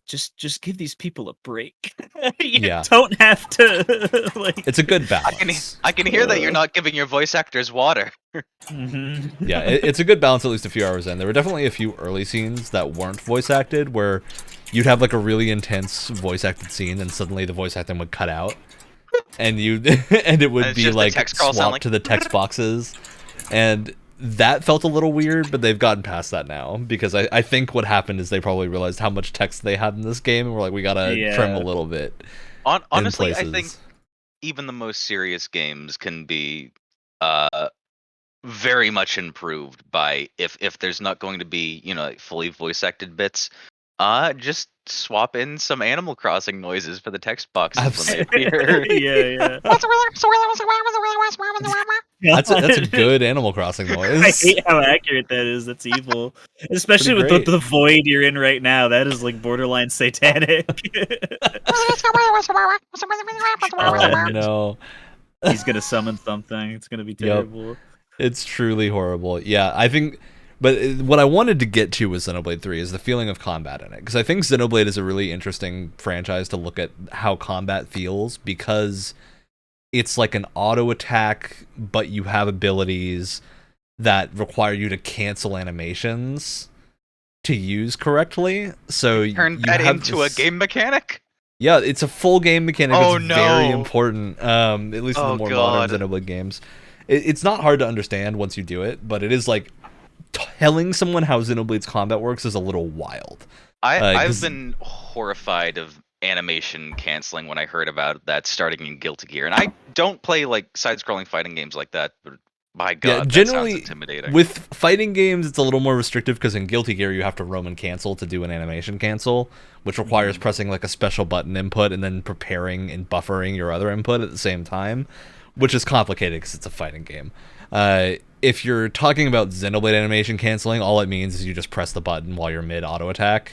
just give these people a break. You don't have to like. It's a good balance. I can hear that you're not giving your voice actors water. Mm-hmm. Yeah, it's a good balance at least a few hours in. There were definitely a few early scenes that weren't voice acted where you'd have like a really intense voice acted scene and suddenly the voice acting would cut out. And it would be like swapped to the text boxes, and that felt a little weird. But they've gotten past that now because I think what happened is they probably realized how much text they had in this game, and we're like, we gotta trim a little bit. Honestly, I think even the most serious games can be very much improved by if there's not going to be fully voice acted bits. Just swap in some Animal Crossing noises for the text boxes when they appear. Yeah. That's a good Animal Crossing noise. I hate how accurate that is. That's evil, especially with the void you're in right now. That is like borderline satanic. Oh no! He's gonna summon something. It's gonna be terrible. Yep. It's truly horrible. Yeah, I think. But what I wanted to get to with Xenoblade 3 is the feeling of combat in it. Because I think Xenoblade is a really interesting franchise to look at how combat feels, because it's like an auto attack, but you have abilities that require you to cancel animations to use correctly. So turn that into a game mechanic? Yeah, it's a full game mechanic. Oh, it's no. very important, at least in the more modern Xenoblade games. It's not hard to understand once you do it, but it is like telling someone how Xenoblade's combat works is a little wild. I've been horrified of animation canceling when I heard about that starting in Guilty Gear, and I don't play like side-scrolling fighting games like that. But my God, generally, that sounds intimidating. With fighting games, it's a little more restrictive because in Guilty Gear you have to Roman cancel to do an animation cancel, which requires pressing like a special button input and then preparing and buffering your other input at the same time, which is complicated because it's a fighting game. If you're talking about Xenoblade animation canceling, all it means is you just press the button while you're mid auto attack,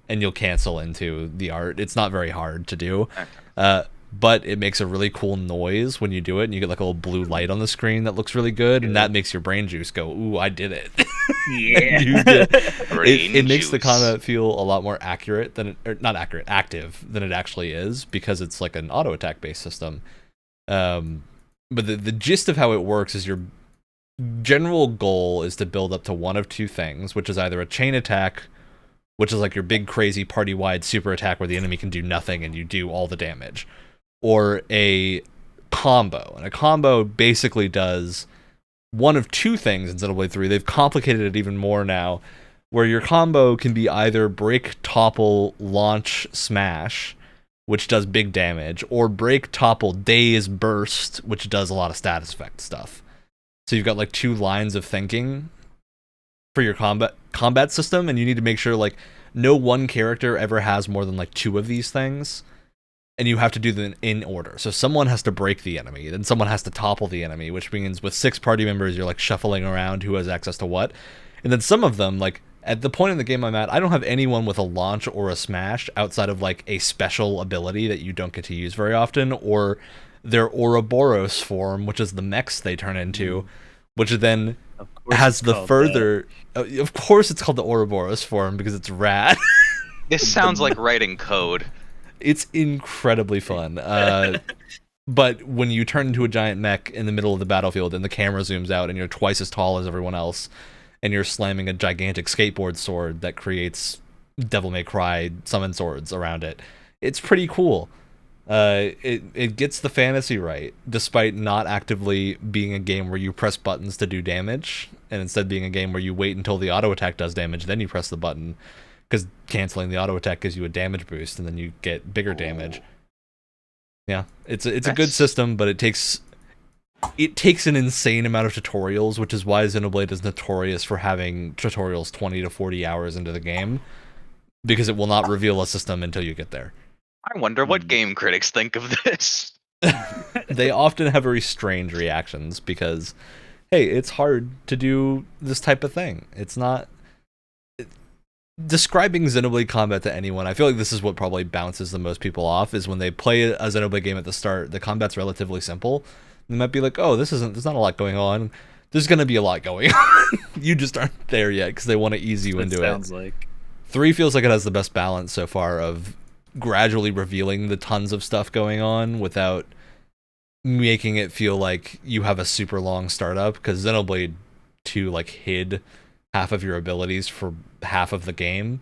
and you'll cancel into the art. It's not very hard to do, but it makes a really cool noise when you do it, and you get like a little blue light on the screen that looks really good, and that makes your brain juice go, "Ooh, I did it!" Yeah, it makes the combat feel a lot more accurate active than it actually is, because it's like an auto attack based system. But the gist of how it works is your general goal is to build up to one of two things, which is either a chain attack, which is like your big crazy party-wide super attack where the enemy can do nothing and you do all the damage, or a combo. And a combo basically does one of two things in Xenoblade 3. They've complicated it even more now, where your combo can be either break, topple, launch, smash, which does big damage, or break, topple, daze, burst, which does a lot of status effect stuff. So you've got like two lines of thinking for your combat system, and you need to make sure like no one character ever has more than like two of these things, and you have to do them in order. So someone has to break the enemy, then someone has to topple the enemy, which means with 6 party members you're like shuffling around who has access to what, and then some of them, like at the point in the game I'm at, I don't have anyone with a launch or a smash outside of like a special ability that you don't get to use very often, or their Ouroboros form, which is the mechs they turn into, which then has the further... of course it's called the Ouroboros form, because it's rad. This sounds like writing code. It's incredibly fun. But when you turn into a giant mech in the middle of the battlefield and the camera zooms out and you're twice as tall as everyone else and you're slamming a gigantic skateboard sword that creates Devil May Cry summon swords around it, it's pretty cool. It gets the fantasy right, despite not actively being a game where you press buttons to do damage, and instead being a game where you wait until the auto attack does damage, then you press the button, because canceling the auto attack gives you a damage boost, and then you get bigger damage. Yeah, it's a good system, but it takes an insane amount of tutorials, which is why Xenoblade is notorious for having tutorials 20 to 40 hours into the game, because it will not reveal a system until you get there. I wonder what game critics think of this. They often have very strange reactions because, hey, it's hard to do this type of thing. It's not... Describing Xenoblade combat to anyone, I feel like this is what probably bounces the most people off, is when they play a Xenoblade game at the start, the combat's relatively simple. They might be like, oh, there's not a lot going on. There's going to be a lot going on. You just aren't there yet because they want to ease you into it. Sounds like 3 feels like it has the best balance so far of gradually revealing the tons of stuff going on without making it feel like you have a super long startup, because Xenoblade 2 like hid half of your abilities for half of the game,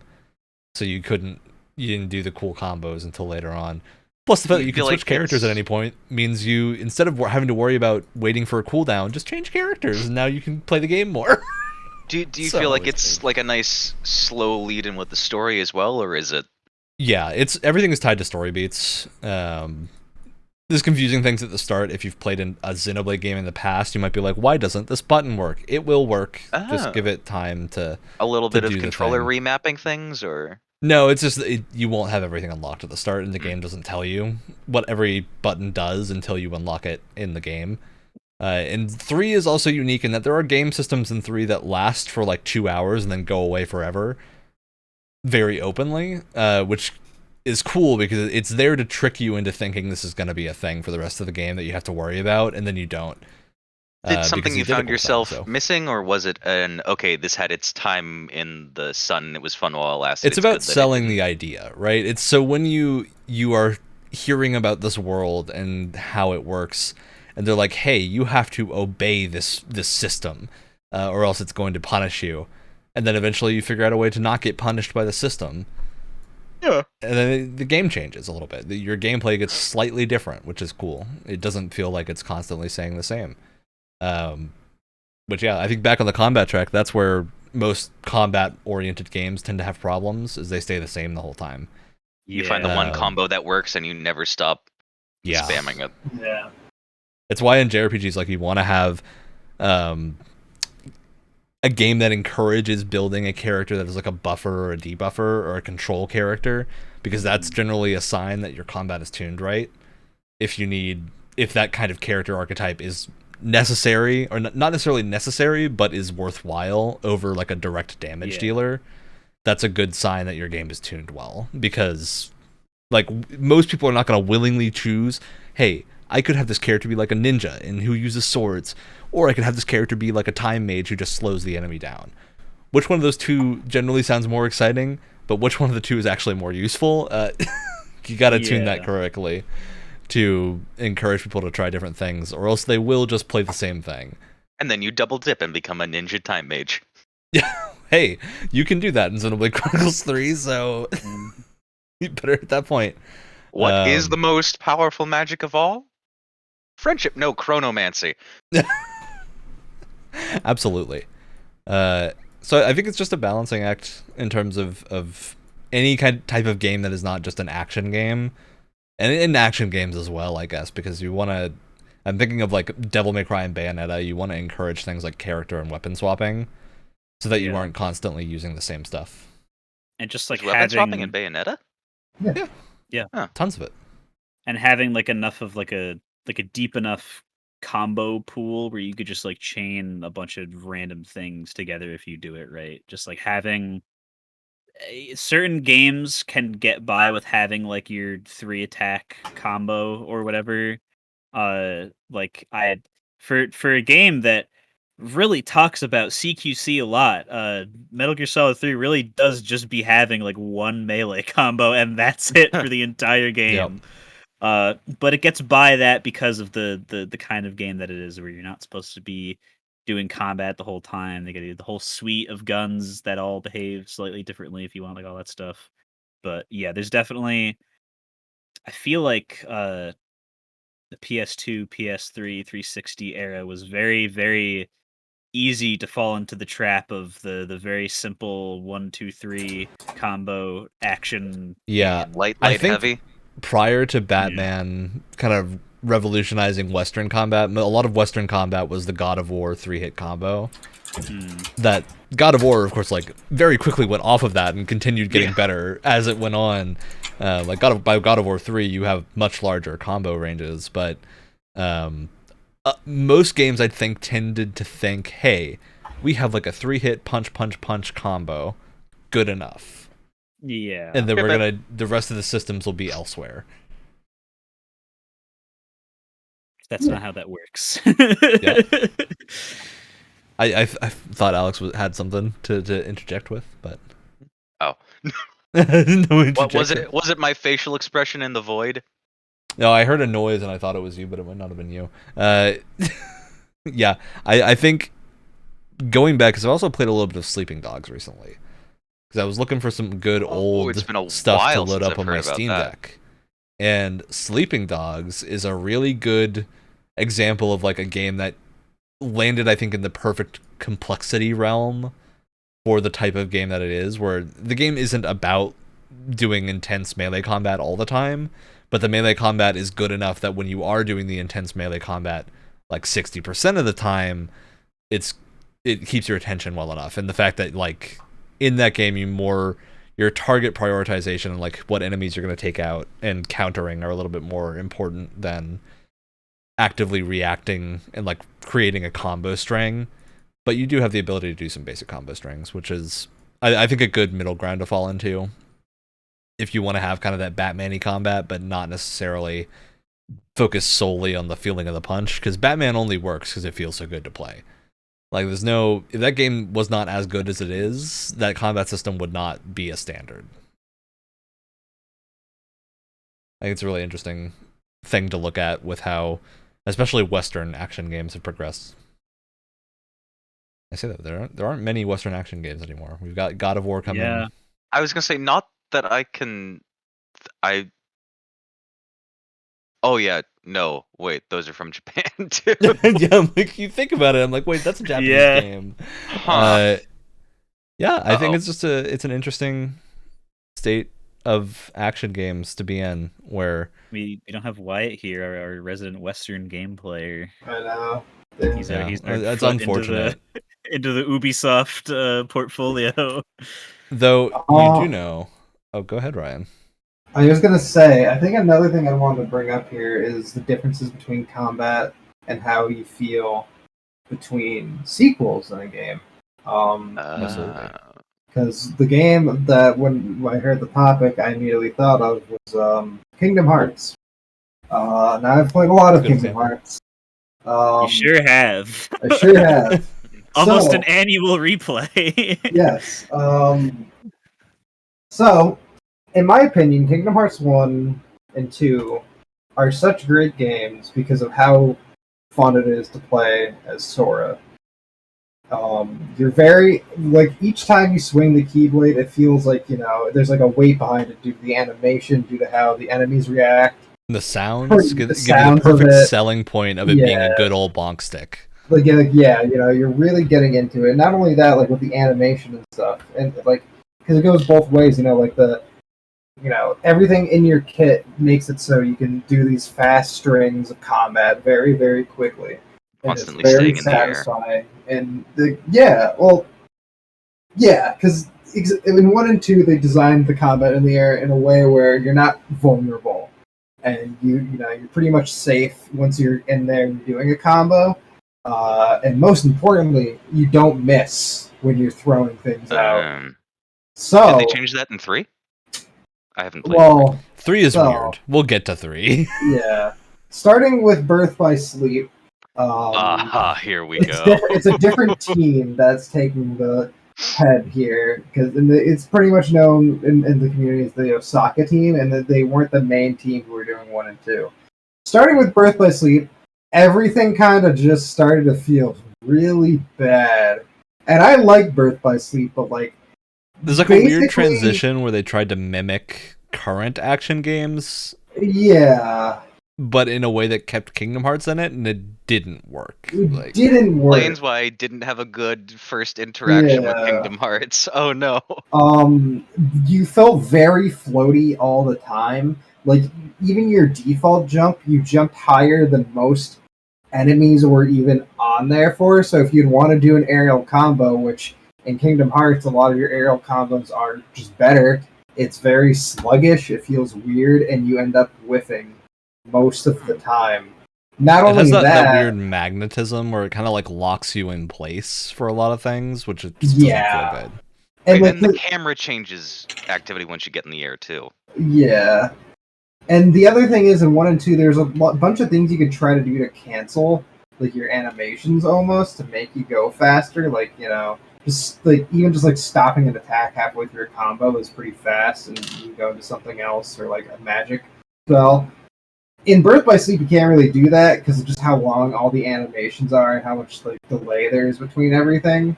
so you didn't do the cool combos until later on. Plus the fact that you can switch characters at any point means you, instead of having to worry about waiting for a cooldown, just change characters and now you can play the game more. Do you feel like it's like a nice slow lead in with the story as well, or is it? Yeah, everything is tied to story beats. There's confusing things at the start. If you've played a Xenoblade game in the past, you might be like, why doesn't this button work? It will work. Just give it time to a little bit of do controller remapping things, or? No, it's just you won't have everything unlocked at the start, and the game doesn't tell you what every button does until you unlock it in the game. And 3 is also unique in that there are game systems in 3 that last for like 2 hours and then go away forever, very openly, which is cool because it's there to trick you into thinking this is going to be a thing for the rest of the game that you have to worry about, and then you don't. Did something you found yourself missing, or was it okay, this had its time in the sun, it was fun while it lasted? It's about selling the idea, right? It's so when you are hearing about this world and how it works, and they're like, hey, you have to obey this system, or else it's going to punish you. And then eventually you figure out a way to not get punished by the system. Yeah. And then the game changes a little bit. Your gameplay gets slightly different, which is cool. It doesn't feel like it's constantly saying the same. But yeah, I think back on the combat track, that's where most combat-oriented games tend to have problems, is they stay the same the whole time. You find the one combo that works and you never stop spamming it. Yeah. It's why in JRPGs, like, you want to have a game that encourages building a character that is like a buffer or a debuffer or a control character, because that's generally a sign that your combat is tuned right. If that kind of character archetype is necessary, or not necessarily necessary, but is worthwhile over like a direct damage dealer, that's a good sign that your game is tuned well, because like most people are not going to willingly choose, hey, I could have this character be like a ninja and who uses swords, or I could have this character be like a time mage who just slows the enemy down. Which one of those two generally sounds more exciting, but which one of the two is actually more useful? You got to tune that correctly to encourage people to try different things, or else they will just play the same thing. And then you double dip and become a ninja time mage. Yeah, hey, you can do that in Xenoblade Chronicles 3, so you better at that point. What is the most powerful magic of all? Friendship, no, chronomancy. Absolutely. So I think it's just a balancing act in terms of any type of game that is not just an action game, and in action games as well, I guess, because you want to. I'm thinking of like Devil May Cry and Bayonetta. You want to encourage things like character and weapon swapping, so that you aren't constantly using the same stuff. And just like weapon swapping in Bayonetta. Yeah, Huh. Tons of it. And having like enough of like a deep enough combo pool where you could just like chain a bunch of random things together if you do it right. Just like having certain games can get by with having like your 3 attack combo or whatever. Like I for a game that really talks about CQC a lot, Metal Gear Solid 3 really does just be having like one melee combo, and that's it for the entire game. But it gets by that because of the kind of game that it is, where you're not supposed to be doing combat the whole time. They get the whole suite of guns that all behave slightly differently if you want, like, all that stuff. But yeah, there's definitely. I feel like the PS2, PS3, 360 era was very, very easy to fall into the trap of the very simple 1-2-3 combo action. Yeah, game. Light, I think heavy. prior to Batman kind of revolutionizing Western combat, a lot of Western combat was the God of War 3-hit combo. That God of War, of course, like very quickly went off of that and continued getting better as it went on. Like by God of War 3, you have much larger combo ranges, but most games I think tended to think, hey, we have like a 3-hit punch combo, good enough. Yeah, And then the rest of the systems will be elsewhere. That's not how that works. Yeah. I thought Alex had something to interject with, but Oh. no What was interjection. it? Was it my facial expression in the void? No, I heard a noise and I thought it was you, but it might not have been you. Yeah, I think going back, because I also played a little bit of Sleeping Dogs recently, because I was looking for some good old it's been a stuff to while load since up I've on my heard about Steam that. Deck. And Sleeping Dogs is a really good example of like a game that landed, I think, in the perfect complexity realm for the type of game that it is, where the game isn't about doing intense melee combat all the time, but the melee combat is good enough that when you are doing the intense melee combat, like 60% of the time, it keeps your attention well enough. And the fact that like in that game, your target prioritization and like what enemies you're going to take out and countering are a little bit more important than actively reacting and like creating a combo string. But you do have the ability to do some basic combo strings, which is I think a good middle ground to fall into if you want to have kind of that Batman-y combat, but not necessarily focus solely on the feeling of the punch, because Batman only works because it feels so good to play. Like, if that game was not as good as it is, that combat system would not be a standard. I think it's a really interesting thing to look at with how, especially Western action games have progressed. I say that there aren't many Western action games anymore. We've got God of War coming. Yeah. I was gonna say, not that I can. Oh yeah, no, wait, those are from Japan too. Yeah, I'm like, you think about it, I'm like, wait, that's a Japanese Yeah. game. Huh. Yeah, I think it's just it's an interesting state of action games to be in, where We don't have Wyatt here, our resident Western game player. I know. He's our that's foot unfortunate. into the Ubisoft portfolio. Though you do know. Oh, go ahead, Ryan. I was gonna say, I think another thing I wanted to bring up here is the differences between combat and how you feel between sequels in a game. Because the game that when I heard the topic, I immediately thought of was Kingdom Hearts. Now I've played a lot of Good Kingdom example. Hearts. You sure have. I sure have. Almost So- an annual replay. Yes. So, in my opinion, Kingdom Hearts 1 and 2 are such great games because of how fun it is to play as Sora. You're very, like, each time you swing the Keyblade, it feels like, there's like a weight behind it due to the animation, due to how the enemies react. The sounds The give you the sounds of perfect it. selling point of it being a good old bonk stick. Like, yeah, you're really getting into it. Not only that, like with the animation and stuff, and like because it goes both ways. Like everything in your kit makes it so you can do these fast strings of combat very, very quickly. And Constantly it's very staying in the air. satisfying. And because in 1 and 2 they designed the combat in the air in a way where you're not vulnerable, and you're pretty much safe once you're in there and you're doing a combo. And most importantly, you don't miss when you're throwing things out. So Did they change that in 3? I haven't played. well, 3 is weird. We'll get to 3. yeah. Starting with Birth by Sleep. Here we It's go. different. It's a different team that's taking the head here, because it's pretty much known in the community as the Osaka team, and that they weren't the main team who were doing 1 and 2. Starting with Birth by Sleep, everything kind of just started to feel really bad. And I like Birth by Sleep, but like... There's like a weird transition where they tried to mimic current action games. Yeah. But in a way that kept Kingdom Hearts in it, and it didn't work. It didn't work. Explains why I didn't have a good first interaction with Kingdom Hearts. Oh no. You felt very floaty all the time. Like, even your default jump, you jumped higher than most enemies were even on there for. So if you'd want to do an aerial combo, which in Kingdom Hearts, a lot of your aerial combos are just better, it's very sluggish, it feels weird, and you end up whiffing most of the time. Not only has that, that, that weird magnetism where it kind of like locks you in place for a lot of things, which just doesn't feel good. And then the camera changes activity once you get in the air too. Yeah. And the other thing is, in 1 and 2, there's a bunch of things you could try to do to cancel, like, your animations almost, to make you go faster. Like, you know, just like stopping an attack halfway through a combo is pretty fast, and you can go into something else, or like a magic spell. In Birth by Sleep, you can't really do that because of just how long all the animations are and how much like delay there is between everything.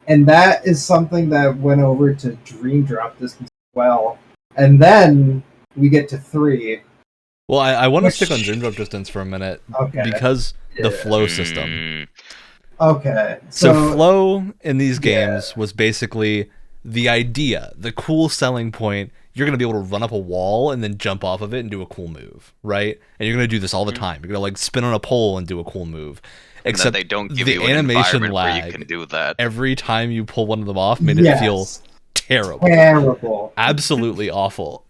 And that is something that went over to Dream Drop Distance as well. And then we get to 3. Well, I want to stick on Dream Drop Distance for a minute because the flow system. Okay. So flow in these games was basically the idea, the cool selling point. You're going to be able to run up a wall and then jump off of it and do a cool move, right? And you're going to do this all the time. You're going to like spin on a pole and do a cool move. Except they don't give the you an animation environment lag where you can do that. Every time you pull one of them off made it feel terrible. Terrible. Absolutely awful.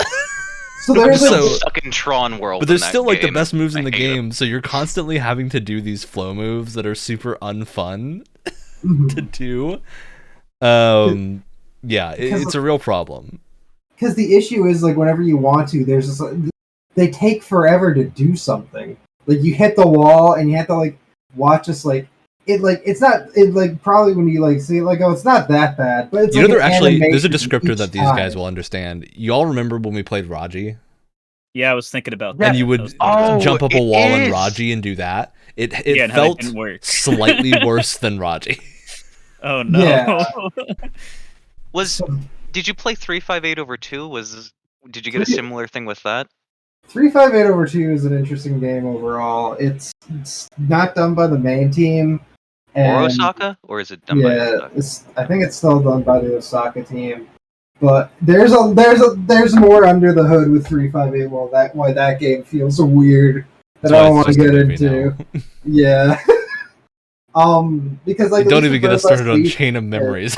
So there's stuck in Tron world. But there's still like the best moves in the game, so you're constantly having to do these flow moves that are super unfun to do. Yeah, it's a real problem. Because the issue is, like, whenever you want to, there's this, they take forever to do something. Like, you hit the wall and you have to like watch us like it like it's not it like probably when you like see it like, oh, it's not that bad, but it's, you like, know, there's a animation descriptor that these time. guys will understand. You all remember when we played Raji? Yeah, I was thinking about that. And you would jump up a wall in Raji and do that. It felt slightly worse than Raji. Oh no. Yeah. Did you play 358 over 2? Did you get a similar thing with that? 358 over 2 is an interesting game overall. It's not done by the main team. Or Osaka? Or is it done by Osaka? I think it's still done by the Osaka team. But there's more under the hood with 358. Well, why that game feels so weird that I don't want to get into. Yeah. Because like don't even get us started on Chain of Memories.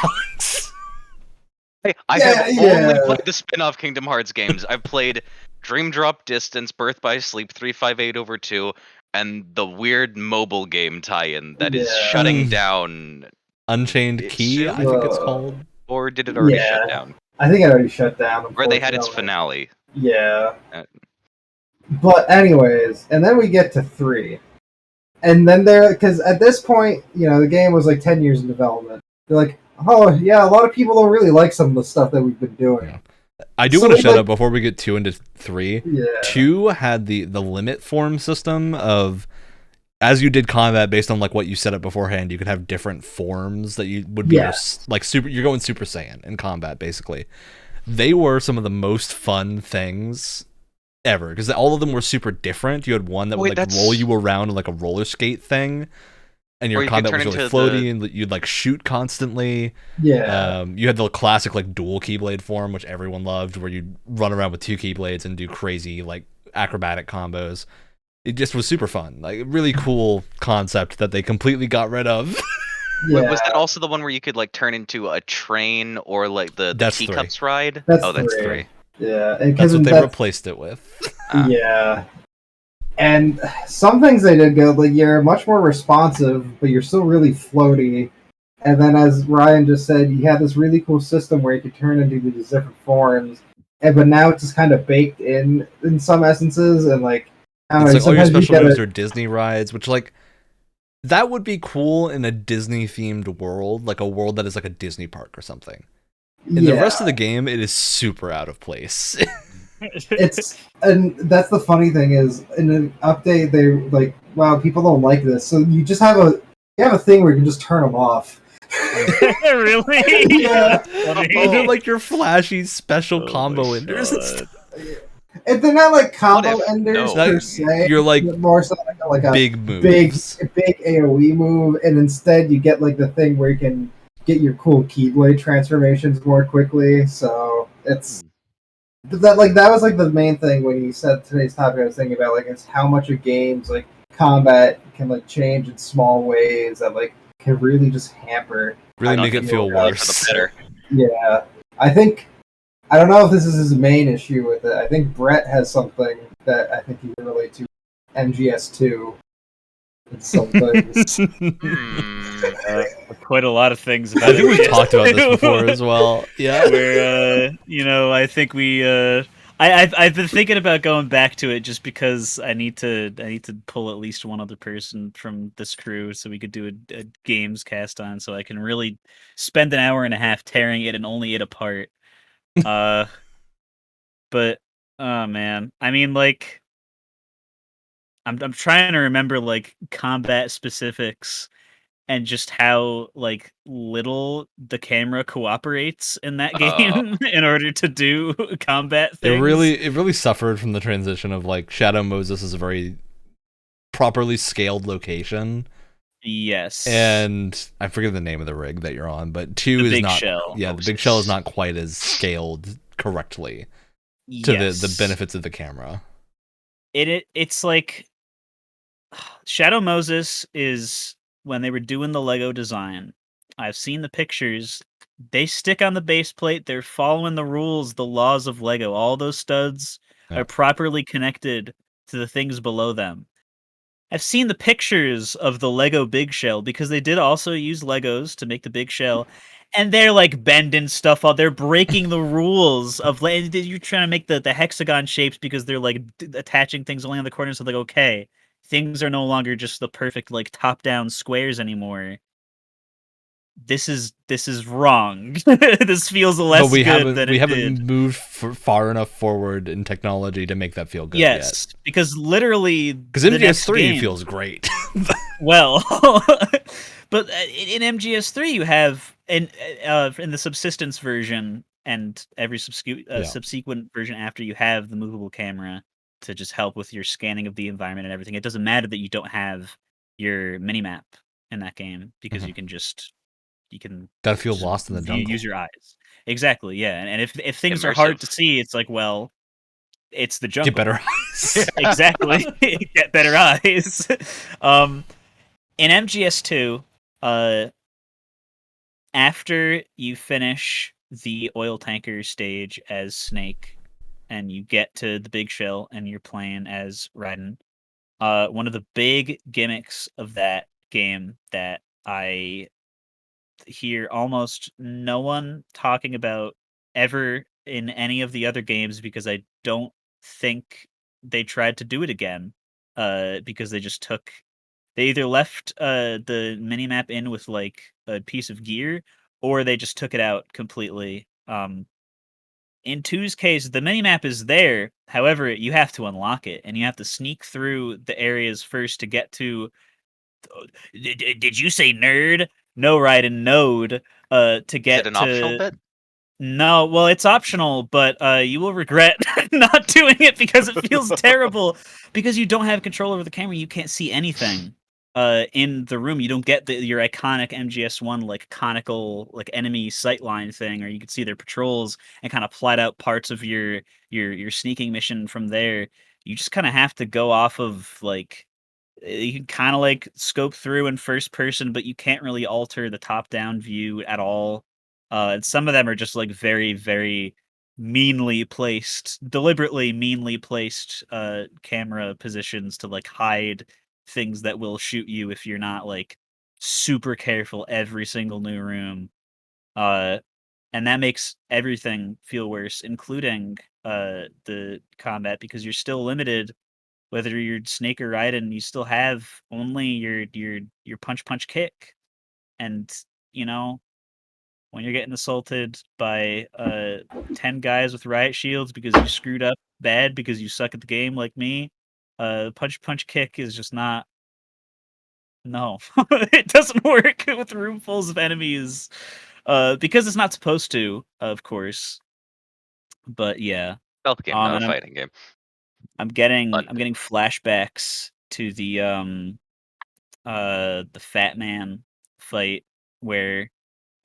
Hey, I have only played the spin-off Kingdom Hearts games. I've played Dream Drop Distance, Birth by Sleep, 358 over 2, and the weird mobile game tie-in that is shutting down Unchained Key, I think it's called. Or did it already shut down? I think it already shut down. Where they had its finale. Yeah. But anyways, and then we get to 3. And then because at this point, you know, the game was like 10 years in development. They're like, oh, yeah, a lot of people don't really like some of the stuff that we've been doing. Yeah. I do want to shut up before we get 2 into 3. Yeah. 2 had the limit form system of, as you did combat based on like what you set up beforehand, you could have different forms that you would be like super. You're going Super Saiyan in combat, basically. They were some of the most fun things ever because all of them were super different. You had one that would like roll you around in like a roller skate thing. And your combat was really floaty, and you'd like shoot constantly. Yeah. You had the classic like dual keyblade form, which everyone loved, where you'd run around with 2 keyblades and do crazy like acrobatic combos. It just was super fun, like really cool concept that they completely got rid of. Yeah. Was that also the one where you could like turn into a train or like the teacups ride? That's 3. Yeah, and that's what they replaced it with. Yeah. And some things they did good, like you're much more responsive, but you're still really floaty. And then, as Ryan just said, you had this really cool system where you could turn into these different forms. But now it's just kind of baked in some essences, and like I don't know. Like all your special moves are Disney rides, which like That would be cool in a Disney-themed world, like a world that is like a Disney park or something. In the rest of the game, it is super out of place. And that's the funny thing is, in an update, they like, wow, people don't like this, so you just have a thing where you can just turn them off. Really? Yeah. They're like your flashy special combo enders and stuff. And they're not like combo What if- enders no. per se. You're like but more so like a big moves. big AoE move, and instead you get like the thing where you can get your cool Keyblade transformations more quickly. So it's that was like the main thing when you said today's topic. I was thinking about like it's how much of games like combat can like change in small ways that like can really just hamper. Really make it feel worse. Better. Yeah, I don't know if this is his main issue with it. I think Brett has something that I think he can relate to. MGS2. And some things. Quite a lot of things about I think we've it. talked about this before as well. Yeah. Where I think we I've been thinking about going back to it just because I need to pull at least one other person from this crew so we could do a games cast on, so I can really spend an hour and a half tearing it and only it apart. But oh man, I mean, like, I'm trying to remember like combat specifics and just how like little the camera cooperates in that game in order to do combat things. It really suffered from the transition of like Shadow Moses is a very properly scaled location. Yes. And I forget the name of the rig that you're on, but 2 is not. Shell, yeah, the big shell is not quite as scaled correctly to the benefits of the camera. It's like Shadow Moses is when they were doing the Lego design. I've seen the pictures. They stick on the base plate. They're following the rules, the laws of Lego. All those studs are properly connected to the things below them. I've seen the pictures of the Lego Big Shell because they did also use Legos to make the Big Shell, and they're like bending stuff out. They're breaking the rules of you're trying to make the hexagon shapes because they're like attaching things only on the corners. So like, okay, things are no longer just the perfect like top down squares anymore. This is wrong. This feels less but we good than we it haven't did. moved far enough forward in technology to make that feel good Yes, yet. because literally because MGS3 feels great. Well, but in MGS3 you have in the subsistence version and every subsequent version after, you have the movable camera to just help with your scanning of the environment and everything. It doesn't matter that you don't have your minimap in that game because you can gotta feel lost in the jungle. Use your eyes. Exactly, yeah. And if things are hard to see, it's like, well, it's the jungle. Get better eyes. Exactly. Get better eyes. In MGS2, after you finish the oil tanker stage as Snake and you get to the big shell and you're playing as Raiden, one of the big gimmicks of that game that I hear almost no one talking about ever in any of the other games, because I don't think they tried to do it again, because they either left the minimap in with like a piece of gear, or they just took it out completely. In 2's case, the minimap is there. However, you have to unlock it, and you have to sneak through the areas first to get to. Did you say nerd? No, Raiden, node. To get Is it an optional bit? No, well, it's optional, but you will regret not doing it because it feels terrible. Because you don't have control over the camera, you can't see anything in the room. You don't get your iconic MGS1 like conical like enemy sightline thing, or you can see their patrols and kind of plot out parts of your sneaking mission from there. You just kind of have to go off of like you can kind of like scope through in first person, but you can't really alter the top down view at all. And some of them are just like very, very meanly placed, deliberately meanly placed camera positions to like hide things that will shoot you if you're not like super careful every single new room. And that makes everything feel worse, including the combat, because you're still limited whether you're Snake or Raiden, you still have only your punch kick, and you know when you're getting assaulted by 10 guys with riot shields because you screwed up bad because you suck at the game like me, punch kick is just not. No, it doesn't work with roomfuls of enemies, because it's not supposed to, of course. But yeah, Stealth game, not a and fighting game. I'm getting London. flashbacks to the Fat Man fight where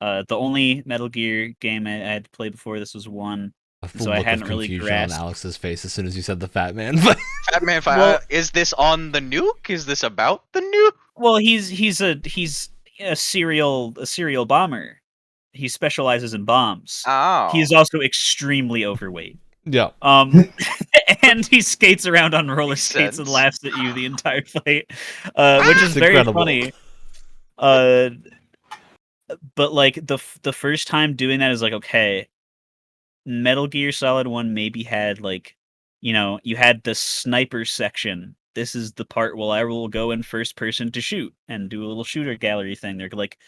the only Metal Gear game I had played before this was 1. A So I look hadn't of really confusion on grasped. Alex's face as soon as you said the Fat Man. But Fat Man fight. Well- Is this on the nuke? Is this about the nuke? Well, he's a serial bomber. He specializes in bombs. Oh. He is also extremely overweight. yeah, And he skates around on roller Makes skates and sense. laughs at you the entire fight, which is It's very incredible. funny. But like the first time doing that is like, okay, Metal Gear Solid 1 maybe had like, you had the sniper section. This is the part where I will go in first person to shoot and do a little shooter gallery thing. They're like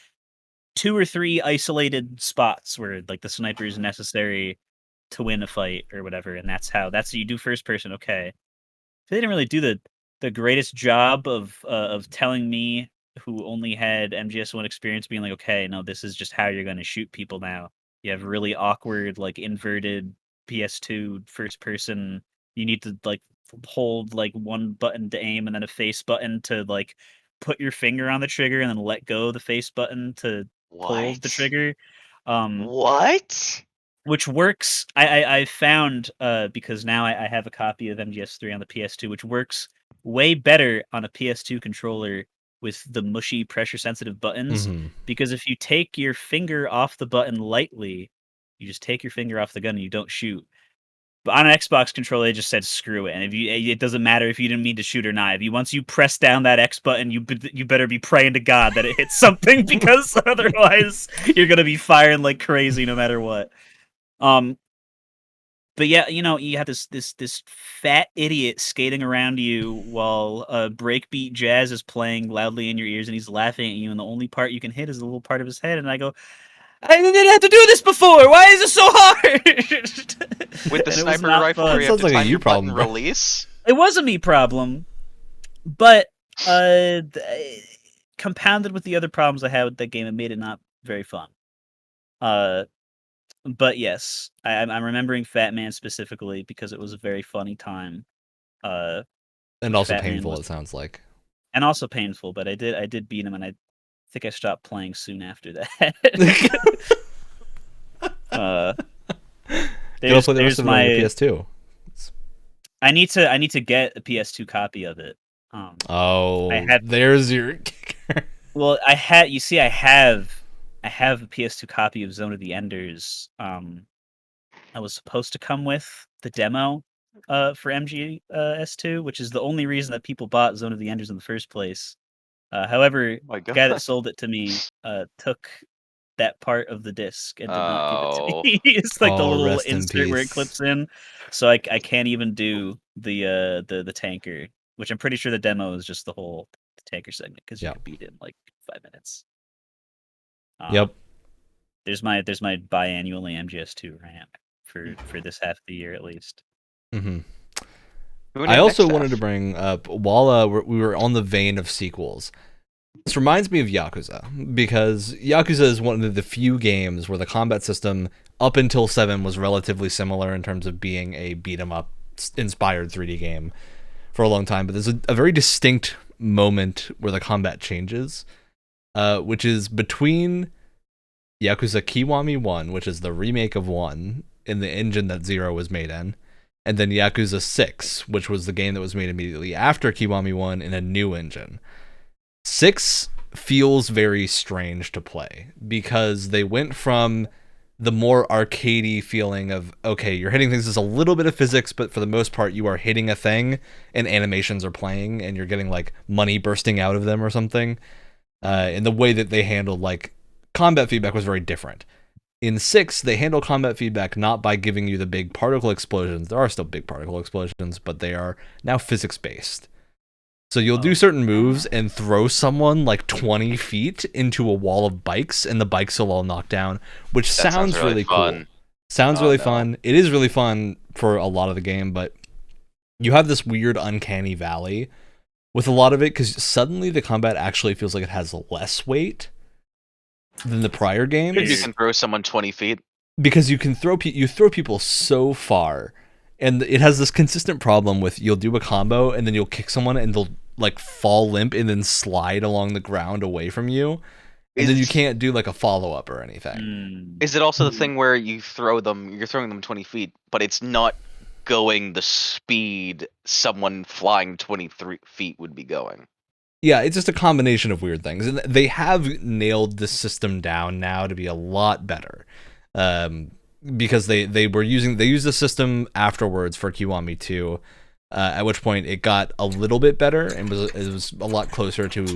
2 or 3 isolated spots where like the sniper is necessary to win a fight or whatever, and that's how you do first person. Okay, they didn't really do the greatest job of telling me, who only had MGS1 experience, being like, okay, no, this is just how you're going to shoot people now. You have really awkward, like inverted PS2 first person. You need to like hold like one button to aim and then a face button to like put your finger on the trigger and then let go the face button to pull the trigger. What? Which works. I found, because now I have a copy of MGS3 on the PS2, which works way better on a PS2 controller with the mushy pressure sensitive buttons. Mhm. Because if you take your finger off the button lightly, you just take your finger off the gun and you don't shoot. But on an Xbox controller, they just said screw it, and it doesn't matter if you didn't mean to shoot or not. Once you press down that X button, you better be praying to God that it hits something, because otherwise you're gonna be firing like crazy no matter what. But yeah, you have this fat idiot skating around you while breakbeat jazz is playing loudly in your ears, and he's laughing at you, and the only part you can hit is a little part of his head, and I go, I didn't have to do this before. Why is it so hard? With the And it was sniper not rifle, fun. where you have Sounds to like a time you your button problem, bro. release. It was a me problem, but compounded with the other problems I had with that game, it made it not very fun. But yes, I'm remembering Fat Man specifically because it was a very funny time. and also Fat Man painful. was- It sounds like. And also painful, but I did beat him, and I think I stopped playing soon after that. You gotta play the rest there's of it on your my. PS2. I need to get a PS2 copy of it. Oh, had- there's your kicker. Well, I have a PS2 copy of Zone of the Enders. I was supposed to come with the demo for MGS2, which is the only reason that people bought Zone of the Enders in the first place. However, My the guy that God. sold it to me took that part of the disc and did not give it Oh. to me. It's like the Oh, little rest in insert where it peace. clips in, so I can't even do the tanker, which I'm pretty sure the demo is just the whole tanker segment, because you Yep. can beat it in like 5 minutes. Yep. There's my biannually MGS2 rant for this half of the year at least. hmm Doing I it also next wanted half. to bring up, while we were on the vein of sequels, this reminds me of Yakuza, because Yakuza is one of the few games where the combat system up until 7 was relatively similar in terms of being a beat-em-up inspired 3D game for a long time, but there's a very distinct moment where the combat changes, which is between Yakuza Kiwami 1, which is the remake of 1 in the engine that 0 was made in, and then Yakuza 6, which was the game that was made immediately after Kiwami 1 in a new engine. 6 feels very strange to play, because they went from the more arcadey feeling of, okay, you're hitting things, there's a little bit of physics, but for the most part you are hitting a thing and animations are playing and you're getting like money bursting out of them or something. And the way that they handled like combat feedback was very different. In 6, they handle combat feedback not by giving you the big particle explosions. There are still big particle explosions, but they are now physics-based. So you'll do certain moves and throw someone like 20 feet into a wall of bikes, and the bikes will all knock down, which sounds really cool. Sounds really fun. It is really fun for a lot of the game, but you have this weird uncanny valley with a lot of it, because suddenly the combat actually feels like it has less weight than the prior games. You can throw someone 20 feet. Because you can throw people so far, and it has this consistent problem with you'll do a combo and then you'll kick someone and they'll like fall limp and then slide along the ground away from you, and then you can't do like a follow up or anything. Is it also the thing where you're throwing them 20 feet, but it's not going the speed someone flying 23 feet would be going? Yeah, it's just a combination of weird things, and they have nailed the system down now to be a lot better. Because they used the system afterwards for Kiwami 2, at which point it got a little bit better and it was a lot closer to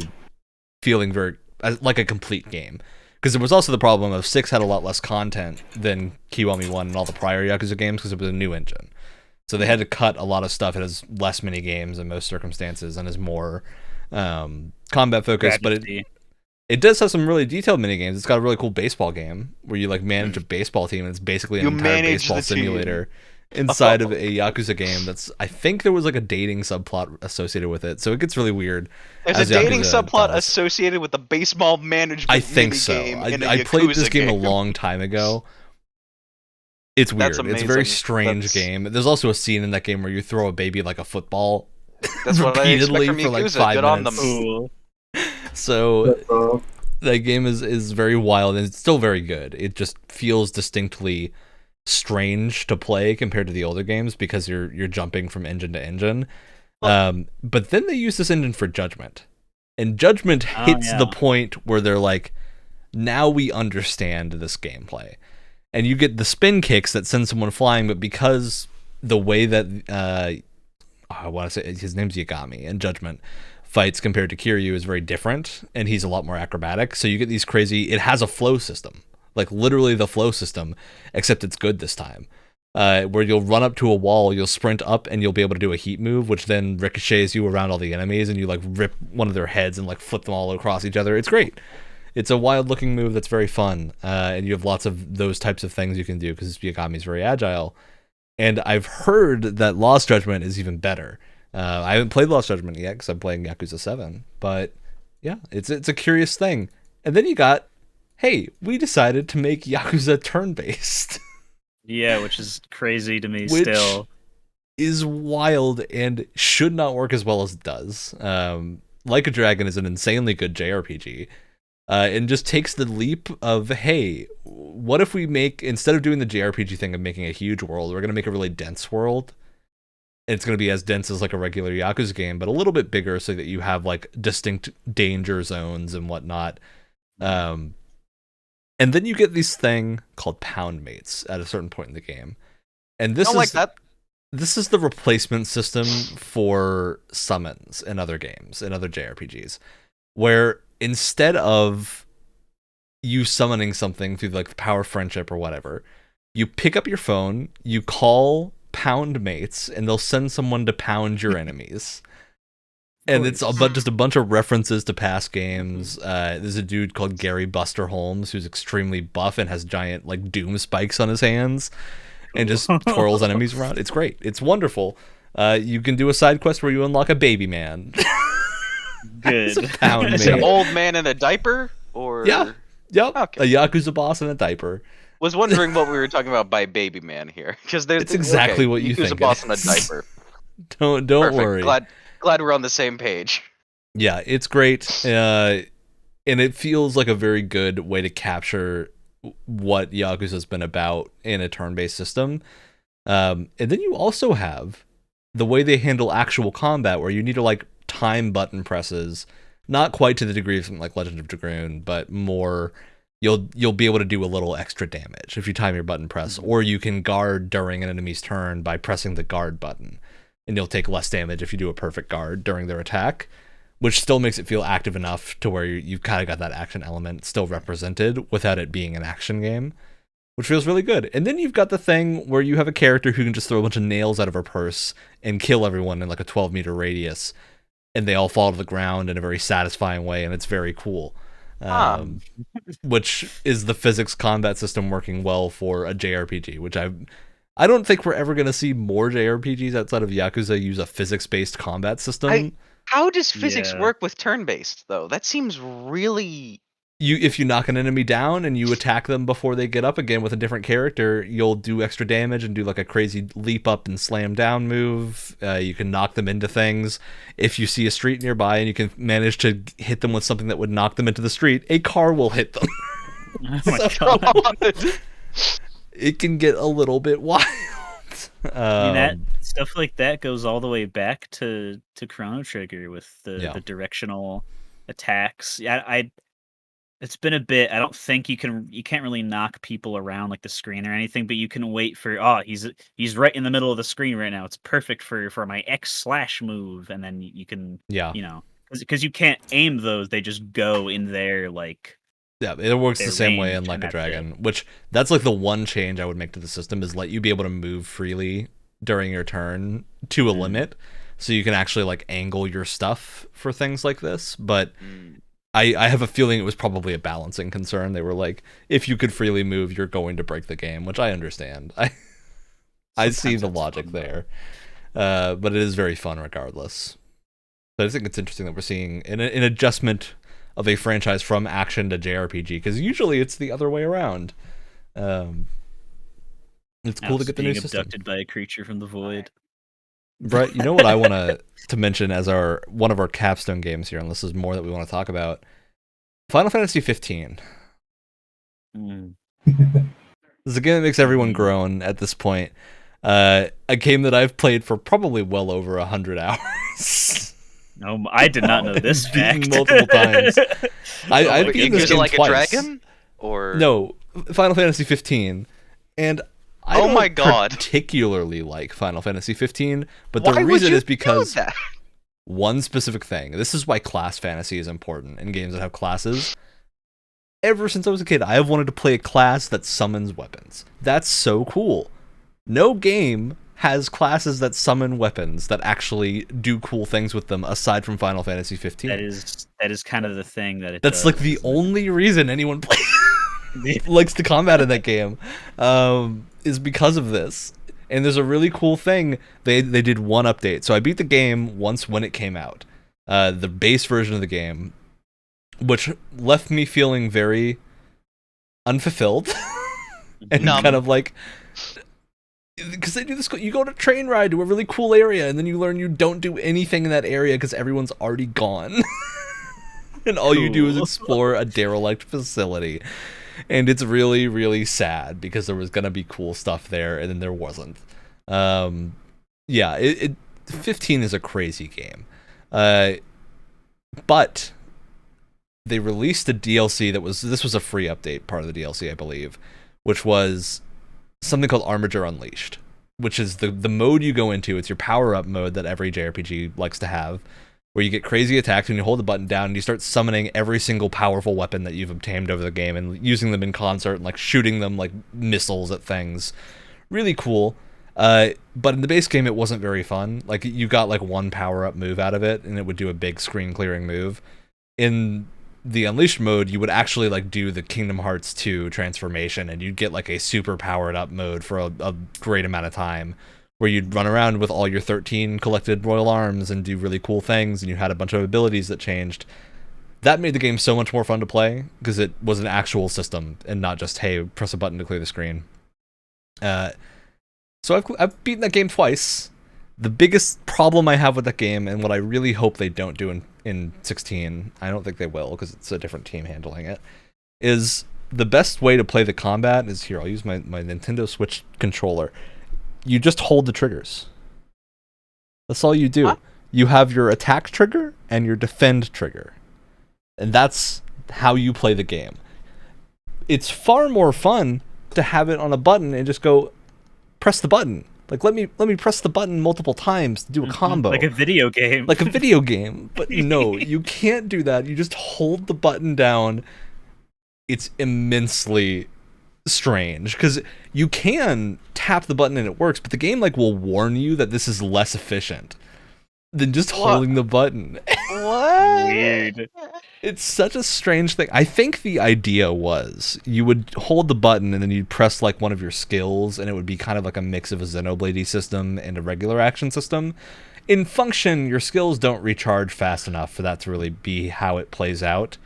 feeling very like a complete game. Because there was also the problem of 6 had a lot less content than Kiwami 1 and all the prior Yakuza games because it was a new engine. So they had to cut a lot of stuff. It has less mini games in most circumstances and is more combat focused, but it does have some really detailed mini games. It's got a really cool baseball game where you like manage a baseball team, and it's basically an entire baseball simulator inside of a Yakuza game. I think there was like a dating subplot associated with it, so it gets really weird. There's a dating subplot associated with the baseball management. I think so. I played this game a long time ago. It's weird. It's a very strange game. There's also a scene in that game where you throw a baby like a football. That's repeatedly what I for like Yakuza. 5 Good minutes. On them. So that game is very wild, and it's still very good. It just feels distinctly strange to play compared to the older games because you're jumping from engine to engine. But then they use this engine for Judgment, and Judgment hits the point where they're like, now we understand this gameplay, and you get the spin kicks that send someone flying, but because the way that I want to say his name's Yagami, and Judgment fights compared to Kiryu is very different, and he's a lot more acrobatic. So you get these crazy. It has a flow system, like literally the flow system, except it's good this time. Where you'll run up to a wall, you'll sprint up, and you'll be able to do a heat move, which then ricochets you around all the enemies, and you like rip one of their heads and like flip them all across each other. It's great. It's a wild looking move that's very fun, and you have lots of those types of things you can do because Yagami's very agile. And I've heard that Lost Judgment is even better. I haven't played Lost Judgment yet because I'm playing Yakuza 7. But yeah, it's a curious thing. And then you got, hey, we decided to make Yakuza turn-based. Yeah, which is crazy to me which still. Is wild and should not work as well as it does. Like a Dragon is an insanely good JRPG. And just takes the leap of, hey, what if we make, instead of doing the JRPG thing of making a huge world, we're going to make a really dense world. And it's going to be as dense as like a regular Yakuza game, but a little bit bigger so that you have like distinct danger zones and whatnot. And then you get this thing called Pound Mates at a certain point in the game. And this this is the replacement system for summons in other games, in other JRPGs, where instead of you summoning something through like the power of friendship or whatever, you pick up your phone, you call Pound Mates, and they'll send someone to pound your enemies. And it's just a bunch of references to past games. There's a dude called Gary Buster Holmes who's extremely buff and has giant like doom spikes on his hands and just twirls enemies around. It's great. It's wonderful. You can do a side quest where you unlock a baby man. Good. Is it an old man in a diaper? Or yeah. Yep. Okay. A Yakuza boss in a diaper. Was wondering what we were talking about by baby man here, because there's exactly what you think. Yakuza boss in a diaper. Don't Perfect. worry. Glad we're on the same page. Yeah, it's great, and it feels like a very good way to capture what Yakuza's been about in a turn-based system. And then you also have the way they handle actual combat, where you need to like time button presses, not quite to the degree of something like Legend of Dragoon, but more. You'll be able to do a little extra damage if you time your button press, or you can guard during an enemy's turn by pressing the guard button, and you'll take less damage if you do a perfect guard during their attack, which still makes it feel active enough to where you've kind of got that action element still represented without it being an action game. which feels really good. And then you've got the thing where you have a character who can just throw a bunch of nails out of her purse and kill everyone in like a 12-meter radius, and they all fall to the ground in a very satisfying way, and it's very cool. Which is the physics combat system working well for a JRPG, which I don't think we're ever going to see more JRPGs outside of Yakuza use a physics-based combat system. How does physics work with turn-based, though? That seems really... If you knock an enemy down and you attack them before they get up again with a different character, you'll do extra damage and do like a crazy leap up and slam down move. You can knock them into things. If you see a street nearby and you can manage to hit them with something that would knock them into the street, a car will hit them. Oh my God. It can get a little bit wild. I mean, that stuff like that goes all the way back to Chrono Trigger with the directional attacks. Yeah, it's been a bit. I don't think you can't really knock people around like the screen or anything, but you can wait for he's right in the middle of the screen right now. It's perfect for my X/ move, and then you can because you can't aim those. They just go in there like. Yeah, it works the same way in Like a Dragon, which that's like the one change I would make to the system is let you be able to move freely during your turn to a limit, so you can actually like angle your stuff for things like this. But I have a feeling it was probably a balancing concern. They were like, if you could freely move, you're going to break the game, which I understand. I see the logic there, but it is very fun regardless. But I think it's interesting that we're seeing an adjustment of a franchise from action to JRPG, because usually it's the other way around. It's cool to get the new system. Abducted by a creature from the void. Brett, you know what I want to mention as one of our capstone games here, and this is more that we want to talk about? Final Fantasy 15. This is a game that makes everyone groan at this point. A game that I've played for probably well over 100 hours. No, I did not know this fact. Multiple times. I've beaten this game like twice. a dragon? Or No, Final Fantasy 15. And I don't particularly like Final Fantasy 15, but the reason is because one specific thing. This is why class fantasy is important in games that have classes. Ever since I was a kid, I have wanted to play a class that summons weapons. That's so cool. No game has classes that summon weapons that actually do cool things with them aside from Final Fantasy 15. That is kind of the thing that it That's does. like the only reason anyone plays likes to combat in that game is because of this. And there's a really cool thing. They did one update. So I beat the game once when it came out. The base version of the game, which left me feeling very unfulfilled and kind of like, because they do this, you go on a train ride to a really cool area, and then you learn you don't do anything in that area because everyone's already gone. And all you do is explore a derelict facility. And it's really, really sad because there was going to be cool stuff there, and then there wasn't. 15 is a crazy game. But they released a DLC this was a free update, part of the DLC, I believe, which was something called Armiger Unleashed, which is the mode you go into. It's your power-up mode that every JRPG likes to have, where you get crazy attacks and you hold the button down and you start summoning every single powerful weapon that you've obtained over the game and using them in concert and like shooting them like missiles at things. Really cool. But in the base game, it wasn't very fun. Like, you got like one power-up move out of it and it would do a big screen-clearing move. In the Unleashed mode, you would actually like do the Kingdom Hearts 2 transformation, and you'd get like a super powered up mode for a great amount of time, where you'd run around with all your 13 collected royal arms and do really cool things, and you had a bunch of abilities that changed. That made the game so much more fun to play because it was an actual system and not just, hey, press a button to clear the screen. So I've beaten that game twice. The biggest problem I have with that game, and what I really hope they don't do in 16, I don't think they will because it's a different team handling it, is the best way to play the combat is here. I'll use my Nintendo Switch controller. You just hold the triggers. That's all you do. Huh? You have your attack trigger and your defend trigger. And that's how you play the game. It's far more fun to have it on a button and just go press the button. Like, let me press the button multiple times to do a combo. Like a video game. Like a video game. But no, you can't do that. You just hold the button down. It's immensely strange because you can tap the button and it works, but the game like will warn you that this is less efficient than just holding the button. What? Weird. It's such a strange thing. I think the idea was you would hold the button and then you'd press like one of your skills and it would be kind of like a mix of a Xenoblade system and a regular action system. In function, your skills don't recharge fast enough for that to really be how it plays out.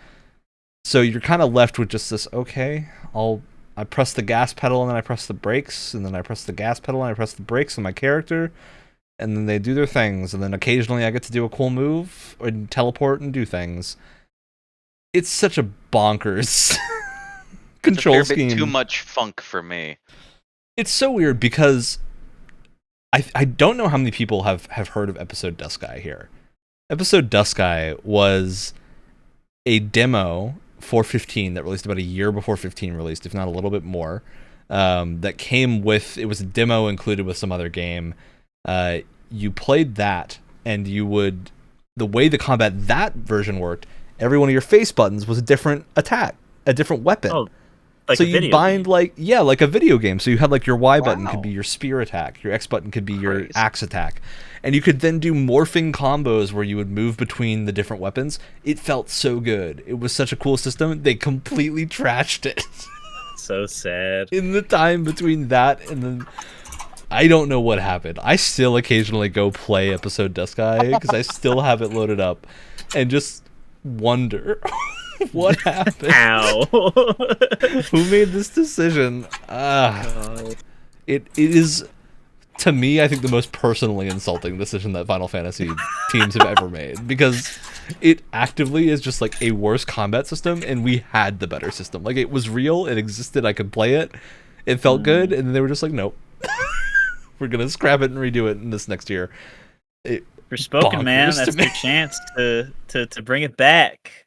So you're kind of left with just this, okay, I press the gas pedal and then I press the brakes and then I press the gas pedal and I press the brakes on my character and then they do their things and then occasionally I get to do a cool move or teleport and do things. It's such a bonkers control it's a fair scheme. bit too much funk for me. It's so weird because I don't know how many people have heard of Episode Duskai here. Episode Duskai was a demo for 15 that released about a year before 15 released, if not a little bit more. That came with, it was a demo included with some other game. You played that, and you would, the way the combat that version worked, every one of your face buttons was a different attack, a different weapon. Oh, like so a you video bind game. like a video game. So you had like your Y button could Wow. be your spear attack, your X button could be your Crazy. axe attack, and you could then do morphing combos where you would move between the different weapons. It felt so good. It was such a cool system. They completely trashed it So sad. in the time between that and then. I don't know what happened. I still occasionally go play Episode Duskai because I still have it loaded up and just wonder what happened. Ow. Who made this decision? It is, to me, I think the most personally insulting decision that Final Fantasy teams have ever made, because it actively is just like a worse combat system, and we had the better system. Like, it was real, it existed, I could play it, it felt good, and they were just like, nope. We're gonna scrap it and redo it in this next year. Forspoken, man, bonkers to that's me. your chance to bring it back.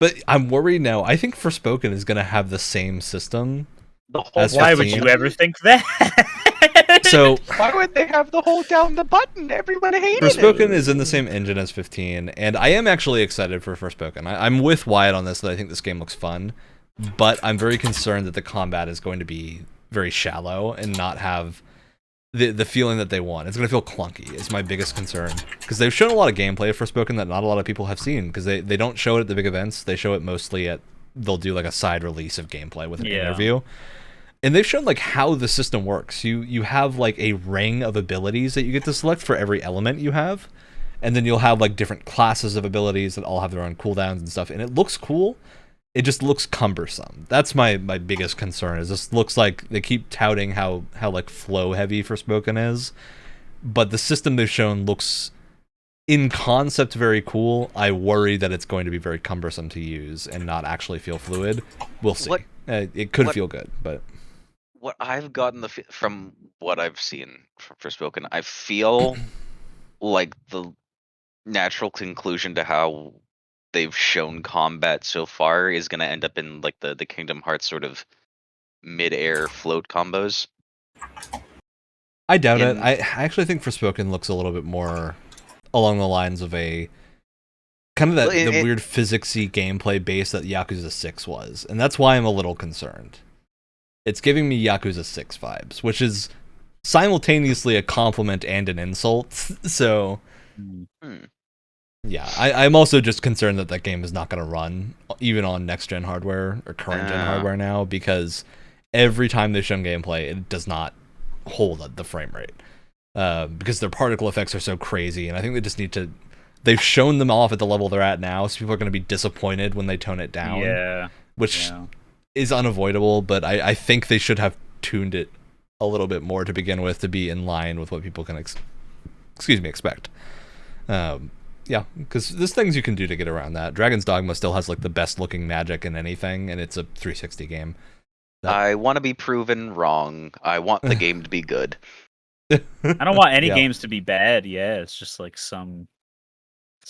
But I'm worried now. I think Forspoken is gonna have the same system. The whole As Why would 15. you ever think that? So Why would they have the hold down the button? Everyone hated Forspoken it. is in the same engine as 15, and I am actually excited for Forspoken. I'm with Wyatt on this, that I think this game looks fun, but I'm very concerned that the combat is going to be very shallow and not have the feeling that they want. It's going to feel clunky, is my biggest concern. Because they've shown a lot of gameplay of Forspoken that not a lot of people have seen, because they don't show it at the big events. They show it mostly at, they'll do like a side release of gameplay with an interview. And they've shown like how the system works. You have like a ring of abilities that you get to select for every element you have. And then you'll have like different classes of abilities that all have their own cooldowns and stuff. And it looks cool. It just looks cumbersome. That's my biggest concern. Is this looks like they keep touting how like flow heavy Forspoken is, but the system they've shown looks in concept very cool. I worry that it's going to be very cumbersome to use and not actually feel fluid. We'll see. It could feel good, but What I've gotten from what I've seen from Forspoken, I feel like the natural conclusion to how they've shown combat so far is going to end up in like the Kingdom Hearts sort of mid-air float combos. I doubt it. I actually think Forspoken looks a little bit more along the lines of a kind of that the weird physicsy gameplay base that Yakuza 6 was, and that's why I'm a little concerned. It's giving me Yakuza 6 vibes, which is simultaneously a compliment and an insult. So, yeah, I'm also just concerned that game is not going to run even on next-gen hardware or current-gen hardware now, because every time they've shown gameplay, it does not hold the frame rate. Because their particle effects are so crazy, and I think they just need to... They've shown them off at the level they're at now, so people are going to be disappointed when they tone it down. Yeah. Which is unavoidable, but I think they should have tuned it a little bit more to begin with to be in line with what people can expect. Yeah, because there's things you can do to get around that. Dragon's Dogma still has like the best looking magic in anything, and it's a 360 game. I want to be proven wrong. I want the game to be good. I don't want any Yeah. games to be bad. Yeah, it's just like some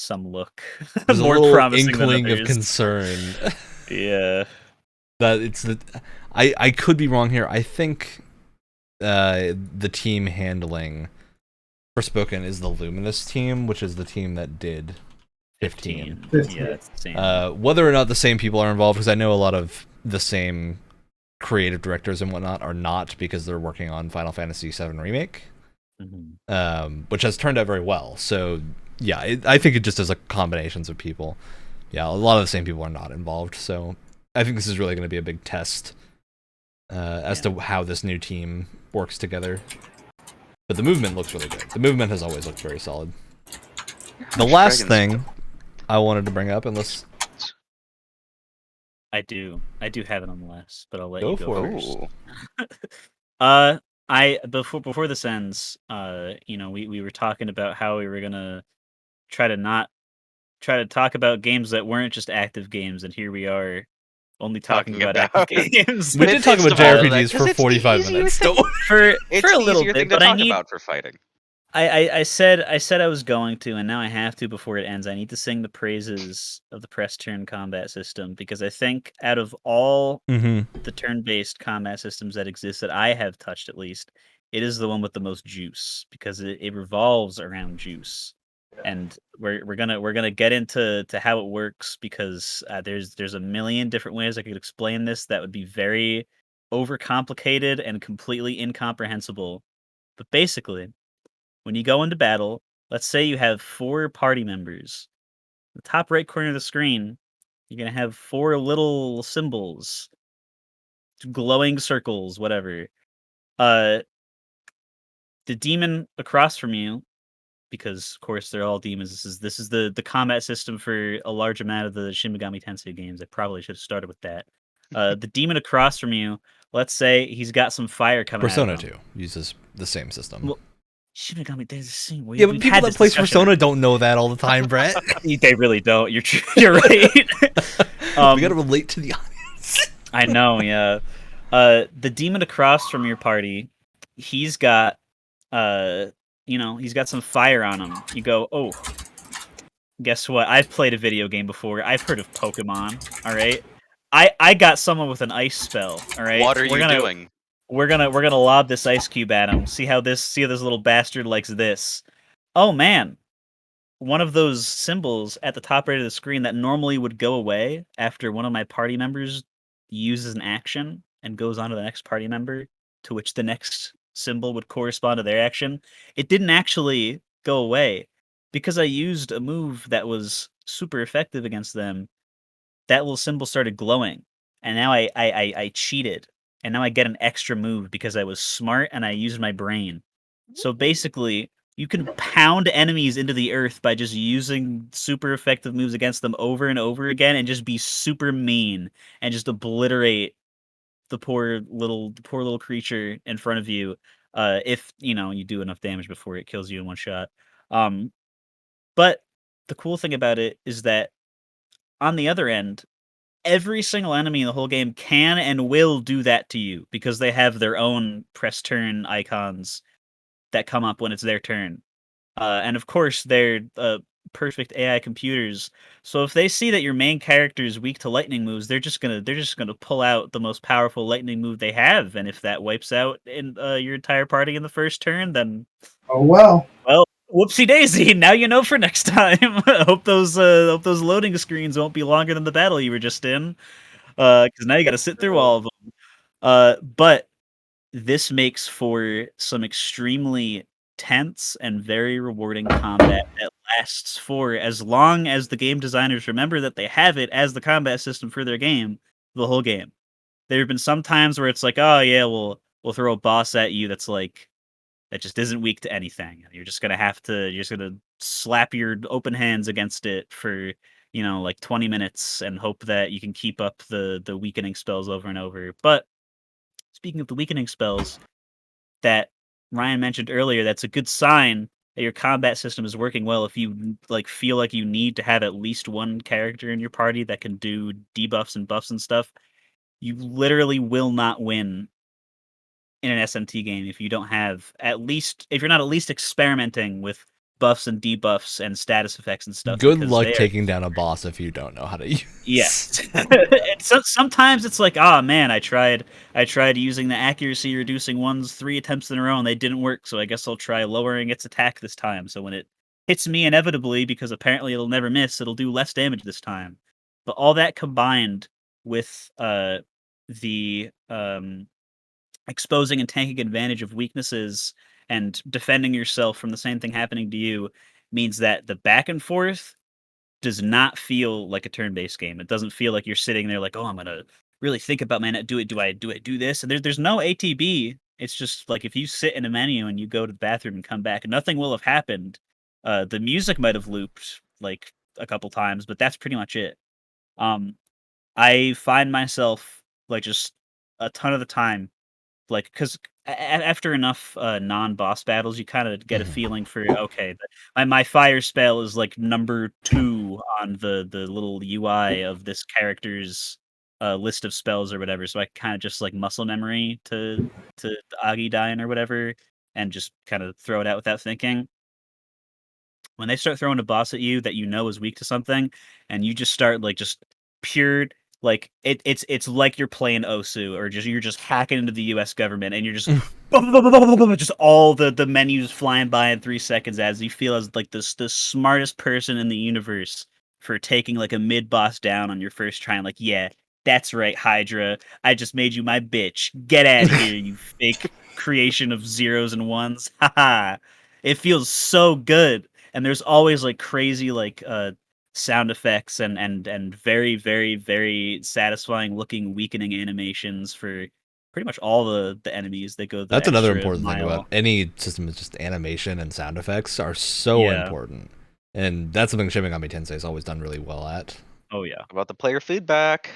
look There's more a little promising inkling than of others. concern. Yeah. That it's the I could be wrong here. I think the team handling Forspoken is the Luminous team, which is the team that did 15. 15. Yeah, it's the same. Whether or not the same people are involved, because I know a lot of the same creative directors and whatnot are not, because they're working on Final Fantasy VII Remake, which has turned out very well. So yeah, I think it just is a combinations of people. Yeah, a lot of the same people are not involved. So I think this is really going to be a big test as to how this new team works together. But the movement looks really good. The movement has always looked very solid. The last thing I wanted to bring up, unless I do have it on the list, but I'll let Go you go for it. first. I before this ends, we were talking about how we were gonna try to talk about games that weren't just active games, and here we are, only talking about active games. we did talk about JRPGs for 45 minutes. For It's a an little easier bit, thing to but talk about for fighting. I said I was going to, and now I have to before it ends. I need to sing the praises of the press turn combat system, because I think out of all the turn-based combat systems that exist, that I have touched at least, it is the one with the most juice, because it revolves around juice. And we're gonna get into how it works, because there's a million different ways I could explain this that would be very overcomplicated and completely incomprehensible. But basically, when you go into battle, let's say you have 4 party members. In the top right corner of the screen, you're gonna have 4 little symbols, glowing circles, whatever. The demon across from you, because of course they're all demons. This is the combat system for a large amount of the Shin Megami Tensei games. I probably should have started with that. The demon across from you, let's say he's got some fire coming Persona out of him. 2 uses the same system. Well, Shin Megami Tensei. Yeah, but people that play Persona don't know that all the time, Brett. They really don't. You're right. We gotta relate to the audience. I know, yeah. The demon across from your party, he's got he's got some fire on him. You go, oh, guess what? I've played a video game before. I've heard of Pokemon. All right, I got someone with an ice spell. All right, What are you doing? We're gonna lob this ice cube at him. See how this little bastard likes this. Oh man, one of those symbols at the top right of the screen that normally would go away after one of my party members uses an action and goes on to the next party member, to which the next symbol would correspond to their action. It didn't actually go away because I used a move that was super effective against them. That little symbol started glowing, and now I cheated, and now I get an extra move because I was smart and I used my brain. So basically, you can pound enemies into the earth by just using super effective moves against them over and over again, and just be super mean and just obliterate the poor little creature in front of you. If you do enough damage before it kills you in one shot. But the cool thing about it is that on the other end, every single enemy in the whole game can and will do that to you, because they have their own press turn icons that come up when it's their turn. And of course, they're perfect AI computers. So if they see that your main character is weak to lightning moves, they're just gonna pull out the most powerful lightning move they have. And if that wipes out in your entire party in the first turn, then well, whoopsie daisy. Now you know for next time. hope those loading screens won't be longer than the battle you were just in, because now you got to sit through all of them. But this makes for some extremely tense and very rewarding combat that lasts for as long as the game designers remember that they have it as the combat system for their game, the whole game. There have been some times where it's like, oh yeah, we'll throw a boss at you that's like, that just isn't weak to anything. You're just gonna slap your open hands against it for like 20 minutes and hope that you can keep up the weakening spells over and over. But speaking of the weakening spells that Ryan mentioned earlier, that's a good sign that your combat system is working well if you feel like you need to have at least one character in your party that can do debuffs and buffs and stuff. You literally will not win in an SMT game if you don't have if you're not at least experimenting with buffs and debuffs and status effects and stuff. Good luck taking down a boss if you don't know how to use. Yes. Sometimes it's like, oh man, I tried using the accuracy reducing ones 3 attempts in a row and they didn't work, so I guess I'll try lowering its attack this time. So when it hits me inevitably, because apparently it'll never miss, it'll do less damage this time. But all that combined with the exposing and taking advantage of weaknesses and defending yourself from the same thing happening to you means that the back and forth does not feel like a turn-based game. It doesn't feel like you're sitting there like, oh, I'm gonna really think about, man, do I do this? And there's no ATB. It's just like if you sit in a menu and you go to the bathroom and come back, nothing will have happened. The music might have looped like a couple times, but that's pretty much it. Um, I find myself like just a ton of the time, like because after enough non-boss battles, you kind of get a feeling for okay, my fire spell is like number 2 on the little UI of this character's list of spells or whatever. So I kind of just like muscle memory to the Agi Dain or whatever, and just kind of throw it out without thinking. When they start throwing a boss at you that you know is weak to something, and you just start like just pure like it's like you're playing Osu or just you're just hacking into the U.S. government and you're just just all the menus flying by in 3 seconds as you feel as like the smartest person in the universe for taking like a mid boss down on your first try. And like, yeah, that's right, Hydra. I just made you my bitch. Get out of here, you fake creation of zeros and ones. Haha. It feels so good. And there's always like crazy like sound effects and very very very satisfying looking weakening animations for pretty much all the enemies that go the That's another extra important thing mile. about any system is just animation and sound effects are so Yeah. important. And that's something Shin Megami Tensei has always done really well at. Oh yeah. About the player feedback.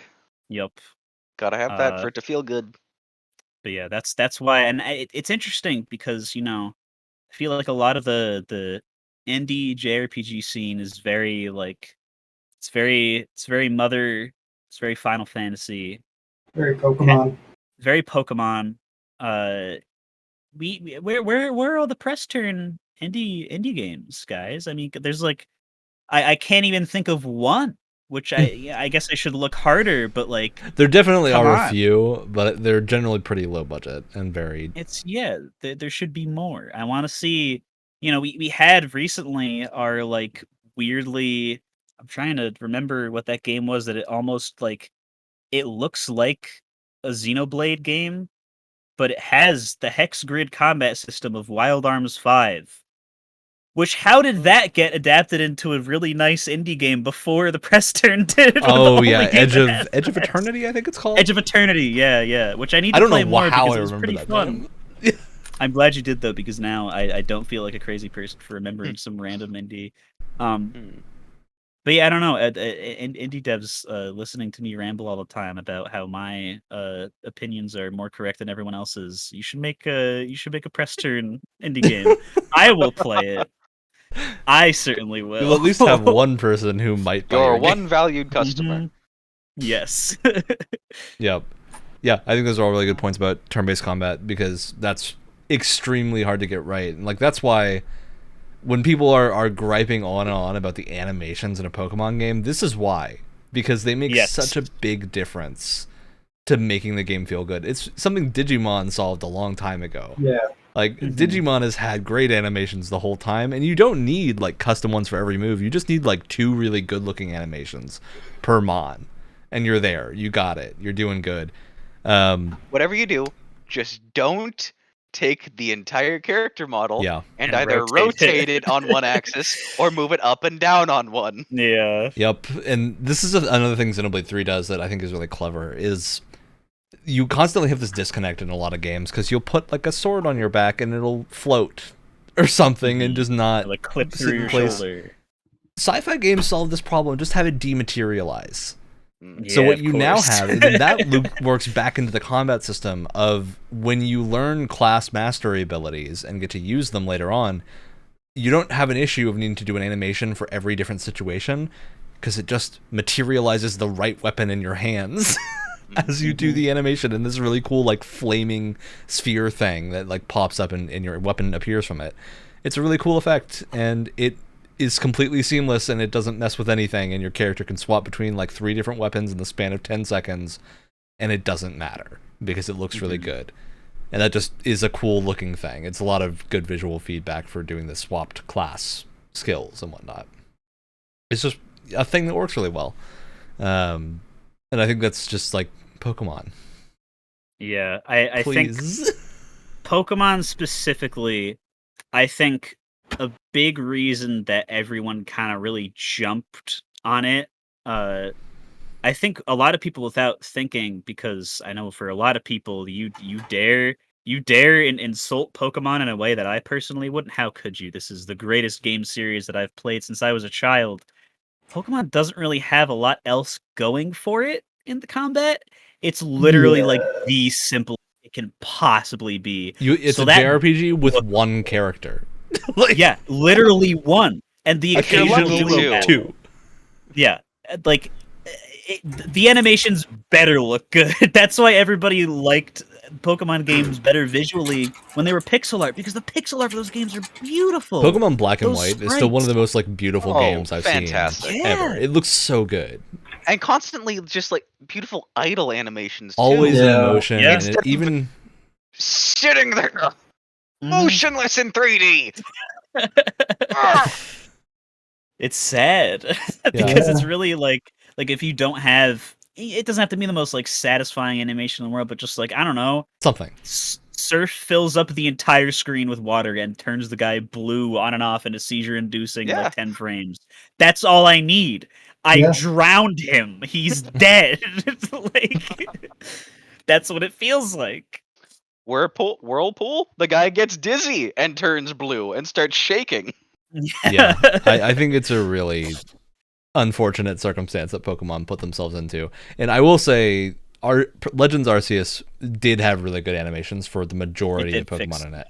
Yep. Gotta have that for it to feel good. But yeah, that's why, and it's interesting because I feel like a lot of the indie JRPG scene is very like it's very Final Fantasy, Very Pokemon. very Pokemon. Where are all the press turn indie games, guys? I mean, there's like I can't even think of one, which I guess I should look harder, but like There definitely come are on. a few, but they're generally pretty low budget and very. It's there should be more. I want to see, we had recently our like weirdly. I'm trying to remember what that game was that it almost like it looks like a Xenoblade game, but it has the hex grid combat system of Wild Arms 5. Which how did that get adapted into a really nice indie game before the press turn did? Oh yeah, Edge of Eternity, I think it's called. Edge of Eternity, yeah. Which I need to don't play know more how because I it was remember pretty that fun. name. I'm glad you did though, because now I don't feel like a crazy person for remembering some random indie. But yeah, I don't know. Indie devs listening to me ramble all the time about how my opinions are more correct than everyone else's. You should make a press turn indie game. I will play it. I certainly will. You'll at least have one person who might buy You're your one game. valued customer. Mhm. Yes. Yep. Yeah, I think those are all really good points about turn-based combat because that's extremely hard to get right. And like that's why when people are griping on and on about the animations in a Pokemon game, this is why. Because they make Yes. such a big difference to making the game feel good. It's something Digimon solved a long time ago. Yeah. Like Digimon has had great animations the whole time, and you don't need like custom ones for every move. You just need like 2 really good looking animations per mon, and you're there. You got it. You're doing good. Whatever you do, just don't take the entire character model Yeah. and And either rotate it. rotate it on one axis or move it up and down on one. Yeah. Yep. And this is another thing Xenoblade 3 does that I think is really clever is you constantly have this disconnect in a lot of games because you'll put like a sword on your back and it'll float or something and just not Like clip sit through in your place. shoulder. Sci-fi games solve this problem. Just have it dematerialize. Mm. So Yeah, what of you now course. have is that loop works back into the combat system of when you learn class mastery abilities and get to use them later on, you don't have an issue of needing to do an animation for every different situation because it just materializes the right weapon in your hands as you do the animation, and this really cool like flaming sphere thing that like pops up and your weapon appears from it. It's a really cool effect, and it is completely seamless, and it doesn't mess with anything, and your character can swap between like 3 different weapons in the span of 10 seconds, and it doesn't matter because it looks really good. And that just is a cool looking thing. It's a lot of good visual feedback for doing the swapped class skills and whatnot. It's just a thing that works really well. And I think that's just like Pokemon. Yeah, I think Please. Pokemon specifically, I think a big reason that everyone kind of really jumped on it, I think a lot of people without thinking, because I know for a lot of people, you dare insult Pokemon in a way that I personally wouldn't. How could you? This is the greatest game series that I've played since I was a child. Pokemon doesn't really have a lot else going for it in the combat. It's literally like Yeah. the simplest it can possibly be. It's So a that JRPG with one character. Like, yeah, literally one, and the If you're occasional lucky, occasionally duo. two. Yeah, like the animations better look good. That's why everybody liked Pokemon games better visually when they were pixel art, because the pixel art for those games are beautiful. Pokemon Black and Those White is still one of the sprites. most like beautiful Oh, games I've fantastic. seen Yeah. ever. It looks so good. And constantly just like beautiful idle animations too. Always in Yeah. motion, Yeah. and it even Sitting there Mhm. motionless in 3D. Ah! It's sad because it's really like if you don't have, it doesn't have to be the most like satisfying animation in the world, but just like, I don't know, something. Surf fills up the entire screen with water and turns the guy blue on and off into seizure-inducing Yeah. like 10 frames. That's all I need. I Yeah. drowned him. He's dead. Like, that's what it feels like. Whirlpool, the guy gets dizzy and turns blue and starts shaking. Yeah, I think it's a really unfortunate circumstance that Pokemon put themselves into. And I will say, Legends Arceus did have really good animations for the majority of Pokemon in it.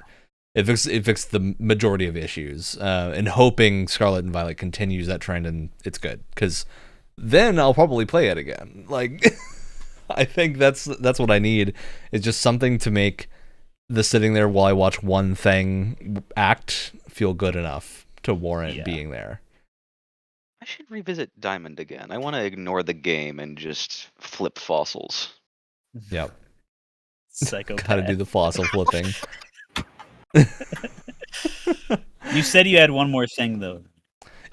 It fixed the majority of issues, and hoping Scarlet and Violet continues that trend, and it's good, because then I'll probably play it again. Like, I think that's what I need, is just something to make the sitting there while I watch one thing act feel good enough to warrant being there. I should revisit Diamond again. I want to ignore the game and just flip fossils. Yep. Psychopath. Gotta do the fossil flipping. You said you had one more thing though.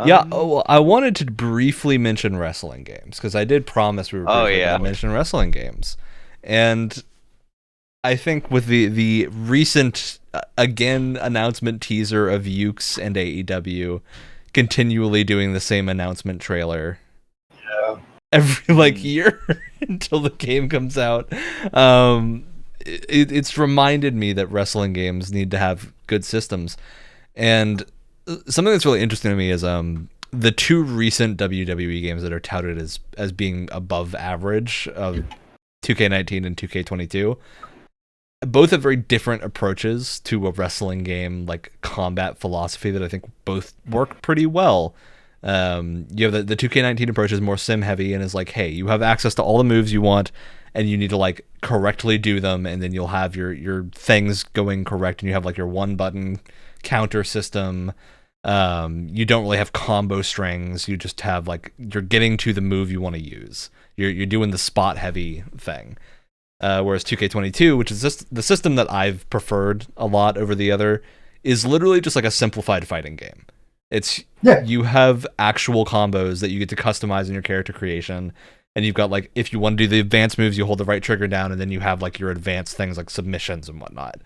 Yeah, well, I wanted to briefly mention wrestling games, because I did promise we were briefly going to mention wrestling games. And I think with the recent, again, announcement teaser of Ukes and AEW continually doing the same announcement trailer every year until the game comes out, it's reminded me that wrestling games need to have good systems. And something that's really interesting to me is the two recent WWE games that are touted as being above average of 2K19 and 2K22. Both have very different approaches to a wrestling game, like combat philosophy, that I think both work pretty well. You have the 2K19 approach is more sim heavy and is like, hey, you have access to all the moves you want, and you need to like correctly do them, and then you'll have your things going correct, and you have like your one button counter system. You don't really have combo strings. You just have like, you're getting to the move you want to use. You're doing the spot heavy thing. Whereas 2K22, which is just the system that I've preferred a lot over the other, is literally just like a simplified fighting game. It's you have actual combos that you get to customize in your character creation, and you've got like, if you want to do the advanced moves, you hold the right trigger down, and then you have like your advanced things like submissions and whatnot,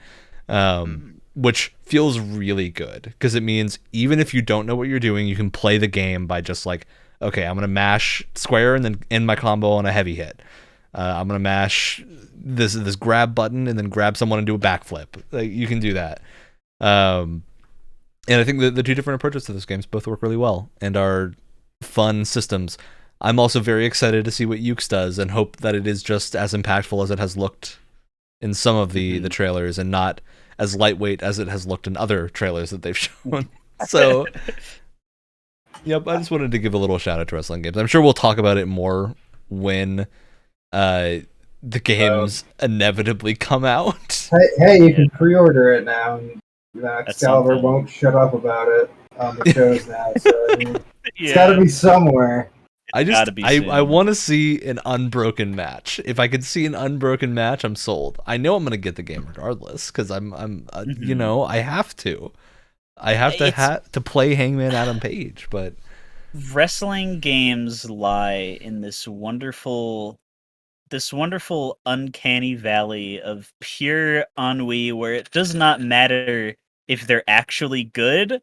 which feels really good, because it means even if you don't know what you're doing, you can play the game by just like, okay, I'm gonna mash square and then end my combo on a heavy hit. I'm gonna mash this grab button and then grab someone and do a backflip. Like, you can do that. And I think the two different approaches to those games both work really well and are fun systems. I'm also very excited to see what Ukes does, and hope that it is just as impactful as it has looked in some of the trailers, and not as lightweight as it has looked in other trailers that they've shown. So, yep, I just wanted to give a little shout out to wrestling games. I'm sure we'll talk about it more when the games inevitably come out. Hey, you can pre-order it now, and Excalibur won't shut up about it on the shows now. So I mean, it's got to be somewhere. I want to see an unbroken match. If I could see an unbroken match, I'm sold. I know I'm gonna get the game regardless, because I'm you know, I have to. I have to play Hangman Adam Page, but wrestling games lie in this wonderful this wonderful uncanny valley of pure ennui where it does not matter if they're actually good.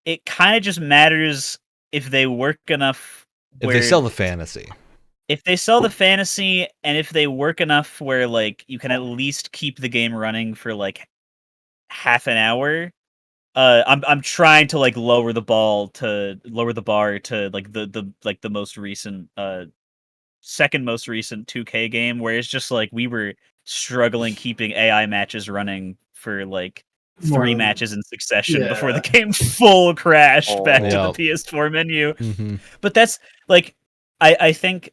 It kind of just matters if they work enough. If they sell the fantasy. If they sell the fantasy, and if they work enough where like you can at least keep the game running for like half an hour. I'm trying to like lower the bar to like the most recent second most recent 2K game where it's just like we were struggling keeping AI matches running for like 3 matches in succession before the game full crashed back to the PS4 menu. Mm-hmm. But that's like I think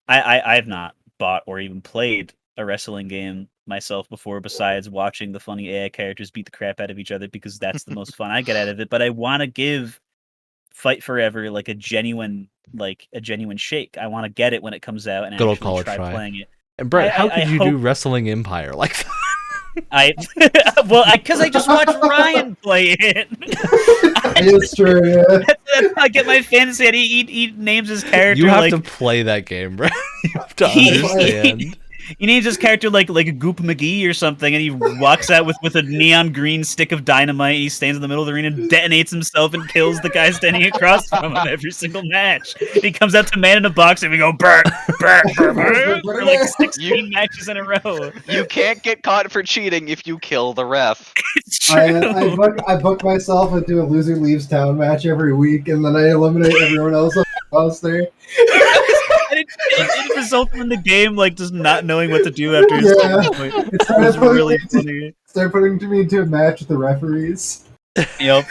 I've not bought or even played a wrestling game myself before, besides watching the funny AI characters beat the crap out of each other because that's the most fun I get out of it. But I want to give Fight Forever like a genuine shake. I want to get it when it comes out and actually try playing it. And Brett, how could you do Wrestling Empire like that? Because I just watched Ryan play it. It's true, yeah. That's how I get my fantasy. He names his character. You have to play that game, Brett. You have to understand. He names his character like Goop McGee or something, and he walks out with a neon green stick of dynamite. He stands in the middle of the arena, and detonates himself, and kills the guy standing across from him every single match. He comes out to Man in a Box, and we go Bert for like 16 matches in a row. You can't get caught for cheating if you kill the ref. It's true. I book myself into a loser leaves town match every week, and then I eliminate everyone else on the roster. It resulted in the game like just not knowing what to do after his point. It was really funny. Start putting me into a match with the referees. Yep.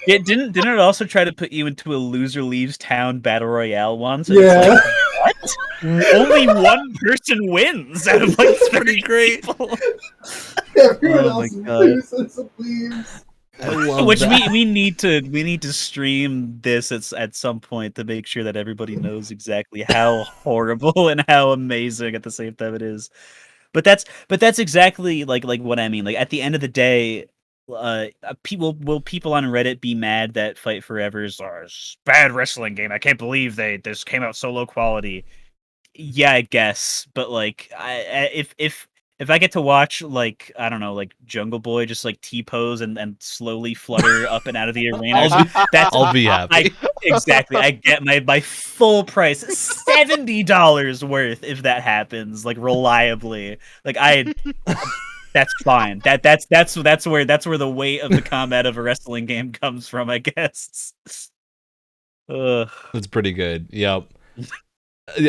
Yeah, didn't it also try to put you into a loser leaves town battle royale once? Yeah. It's like, what? Only one person wins out of like 30 great. people. Everyone else loses, leaves. Which we need to stream this at some point to make sure that everybody knows exactly how horrible and how amazing at the same time it is. But that's exactly like what I mean. Like at the end of the day, people on Reddit be mad that Fight Forever is a bad wrestling game? I can't believe this came out so low quality. Yeah, I guess, but like if I get to watch like I don't know, like Jungle Boy just like T-pose and slowly flutter up and out of the arena, I'll be happy. Exactly. I get my full price, $70 worth if that happens, like reliably. Like that's fine. That's where the weight of the combat of a wrestling game comes from, I guess. That's pretty good. Yep.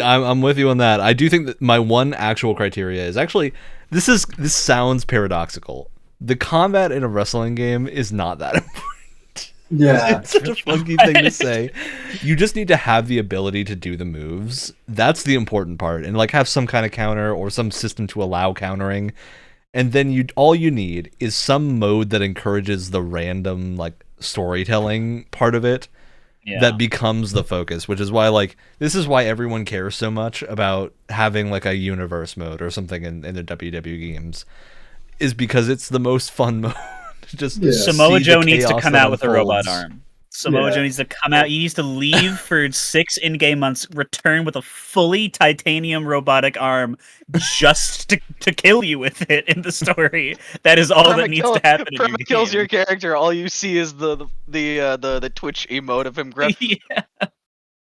I'm with you on that. I do think that my one actual criteria is actually this sounds paradoxical. The combat in a wrestling game is not that important. Yeah. It's such a funky thing to say. You just need to have the ability to do the moves. That's the important part. And like have some kind of counter or some system to allow countering. And then all you need is some mode that encourages the random like storytelling part of it. Yeah. That becomes the focus, which is why this is why everyone cares so much about having like a universe mode or something in their WWE games, is because it's the most fun mode. Samoa Joe needs to come out with a robot arm. Samoa Joe needs to come out. He needs to leave for 6 in-game months, return with a fully titanium robotic arm, just to kill you with it in the story. That is all that needs to happen. If it kills your character, all you see is the Twitch emote of him grumpy.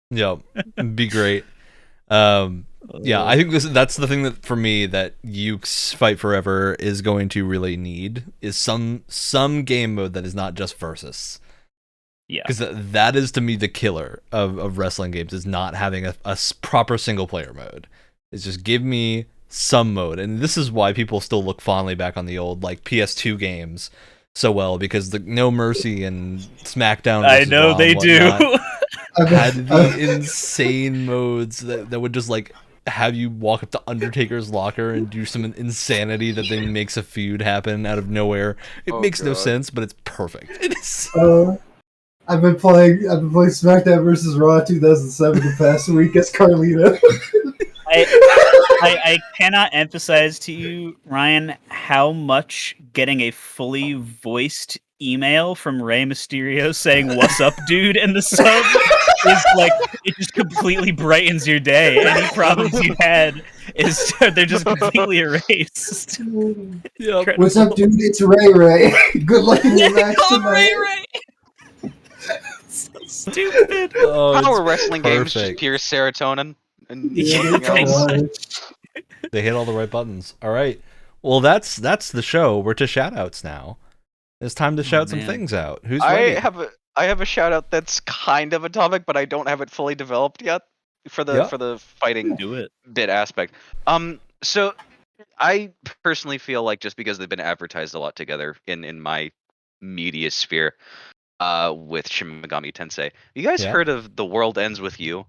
Yeah, it'd be great. Yeah, I think that's the thing that for me that Yuke's Fight Forever is going to really need is some game mode that is not just versus. Yeah, because that is to me the killer of wrestling games, is not having a proper single player mode. It's just give me some mode, and this is why people still look fondly back on the old like PS2 games so well, because the No Mercy and SmackDown. I know they do. Had the insane modes that would just like have you walk up to Undertaker's locker and do some insanity that then makes a feud happen out of nowhere. It makes no sense, but it's perfect. It is. I've been playing SmackDown vs. Raw 2007 the past week as Carlito. I cannot emphasize to you, Ryan, how much getting a fully voiced email from Rey Mysterio saying "What's up, dude?" in the sub is like it just completely brightens your day. Any problems you had is they're just completely erased. Yep. What's up, dude? It's Ray. Good luck in your match Call tonight. Ray. So stupid. Oh, Power it's wrestling games just perfect. pure serotonin. And Yeah, everything else. They hit all the right buttons. All right. Well, that's the show. We're to shout-outs now. It's time to shout some man. things out. Who's ready? I have a shout out that's kind of a topic, but I don't have it fully developed yet for the fighting Do it. bit aspect. So I personally feel like just because they've been advertised a lot together in my media sphere, with Shin Megami Tensei. You guys Yeah. heard of The World Ends With You?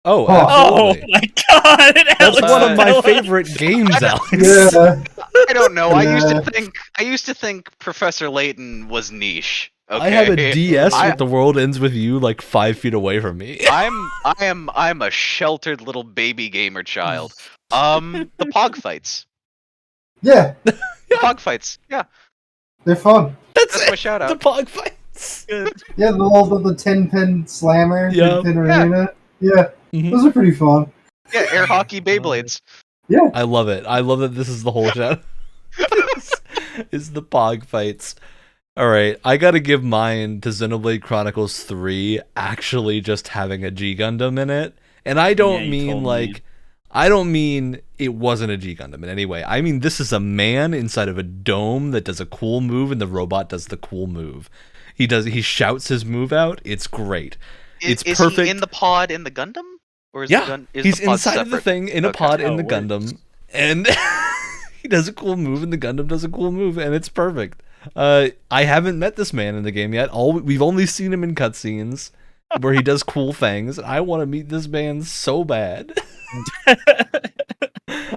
Oh, Oh absolutely. my god! That's one of my Alex, favorite games, Alex. Yeah. I don't know. I Yeah. used to think Professor Layton was niche. Okay? I have a DS I- with The World Ends With You like 5 feet away from me. I'm a sheltered little baby gamer child. The Pog fights. Yeah, The Pog fights. Yeah, they're fun. that's my shout The out. Pog fights. Yeah, the 10-pin slammer, Yeah. 10-pin Yeah. arena. Yeah, Mhm. those are pretty fun. Yeah, air hockey Beyblades. I love it. I love that this is the whole shout. is the Pog fights. All right, I got to give mine to Xenoblade Chronicles 3 actually just having a G Gundam in it. And I don't Yeah, you mean told me. like I don't mean it wasn't a G Gundam in any way. I mean this is a man inside of a dome that does a cool move and the robot does the cool move. He shouts his move out. It's great. It's is perfect. he in the pod in the Gundam? Or is Yeah, is he's the pod inside of the separate? thing in a Okay. pod in Oh, the it Gundam, and he does a cool move, and the Gundam does a cool move, and it's perfect. I haven't met this man in the game yet. We've only seen him in cutscenes where he does cool things. I want to meet this man so bad.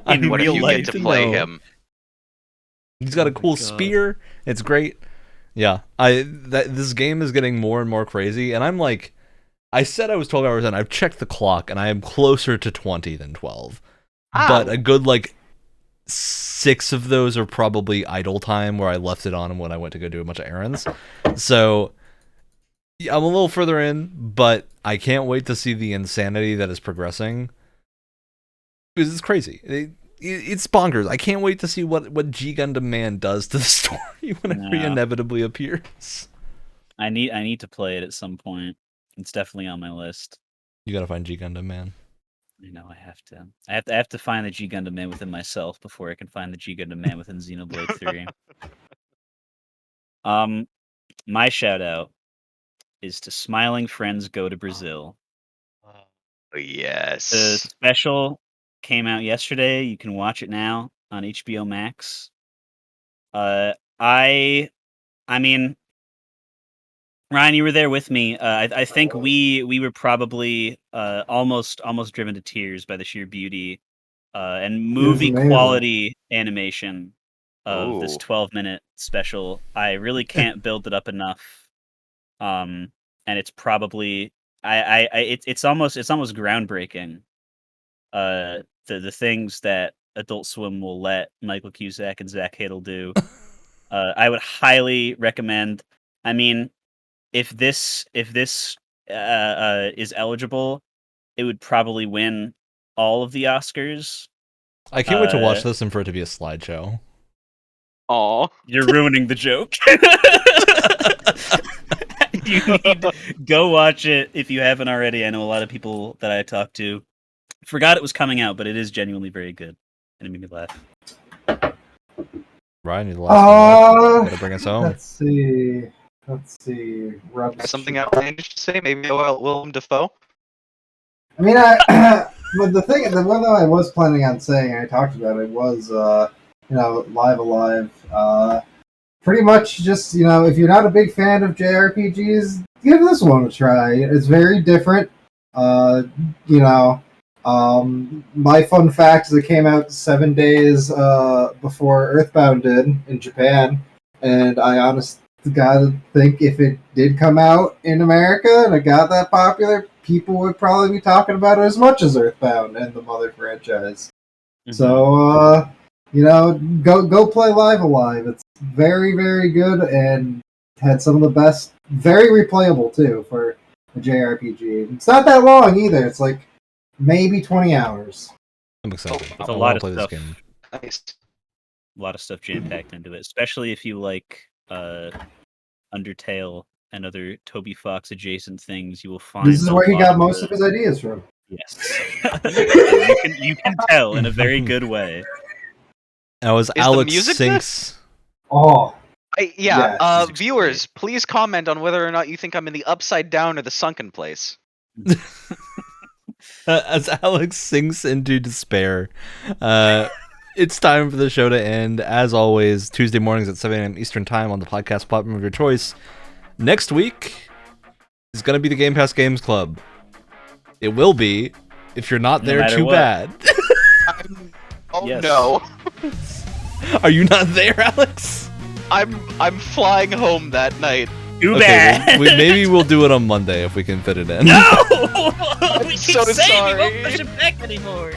In What if real you life. get to play know. him? He's got Oh a my cool God. spear. It's great. Yeah, this game is getting more and more crazy, and I'm like, I said I was 12 hours in. I've checked the clock, and I am closer to 20 than 12. But Ow. a good like 6 of those are probably idle time where I left it on when I went to go do a bunch of errands. So yeah, I'm a little further in, but I can't wait to see the insanity that is progressing. Because it's crazy. It's bonkers. I can't wait to see what G Gundam Man does to the story whenever he Yeah. inevitably appears. I need to play it at some point. It's definitely on my list. You gotta find G Gundam Man. I know I have to. I have to find the G Gundam Man within myself before I can find the G Gundam Man within Xenoblade 3. My shout out is to Smiling Friends Go to Brazil. The Yes. special came out yesterday. You can watch it now on HBO Max. I mean, Ryan, you were there with me. I think we were probably almost driven to tears by the sheer beauty and movie amazing. quality animation of this Ooh. 12-minute special. I really can't build it up enough. And it's probably it's almost groundbreaking. The things that Adult Swim will let Michael Cusack and Zach Hiddle do. I would highly recommend. I mean, if this is eligible, it would probably win all of the Oscars. I can't wait to watch this and for it to be a slideshow. Aw. You're ruining the joke. You need to go watch it if you haven't already. I know a lot of people that I talked to forgot it was coming out, but it is genuinely very good, and it made me laugh. Ryan, you're the last one. Gotta bring us home. Let's see. Rob's Something outlandish to say? Maybe Willem Dafoe? I mean, but the one that I was planning on saying, I talked about it, was, Live Alive. Pretty much just, if you're not a big fan of JRPGs, give this one a try. It's very different. My fun fact is it came out 7 days before Earthbound did in Japan, and I honestly gotta think if it did come out in America and it got that popular, people would probably be talking about it as much as Earthbound and the mother franchise. Mm-hmm. So, go play Live Alive. It's very, very good and had some of the best, very replayable too. For a JRPG. It's not that long either. It's like maybe 20 hours. I'm excited. It's I a wanna lot of play stuff. this game. Nice. A lot of stuff jam packed into it, especially if you like Undertale and other Toby Fox adjacent things. You will find This is a where he lot got most the- of his ideas from. Yes, you can tell in a very good way. That was the Alex music Sinks. Oh, Yeah, Yes. viewers, please comment on whether or not you think I'm in the upside down or the sunken place. As Alex sinks into despair. It's time for the show to end. As always, Tuesday mornings at 7 a.m. Eastern Time on the podcast platform of your choice. Next week is going to be the Game Pass Games Club. It will be. If you're not No there, matter too what. bad. Oh Yes. no. Are you not there, Alex? I'm flying home that night. Too Okay, bad. maybe we'll do it on Monday if we can fit it in. No! We keep so saying we sorry. won't push it back anymore.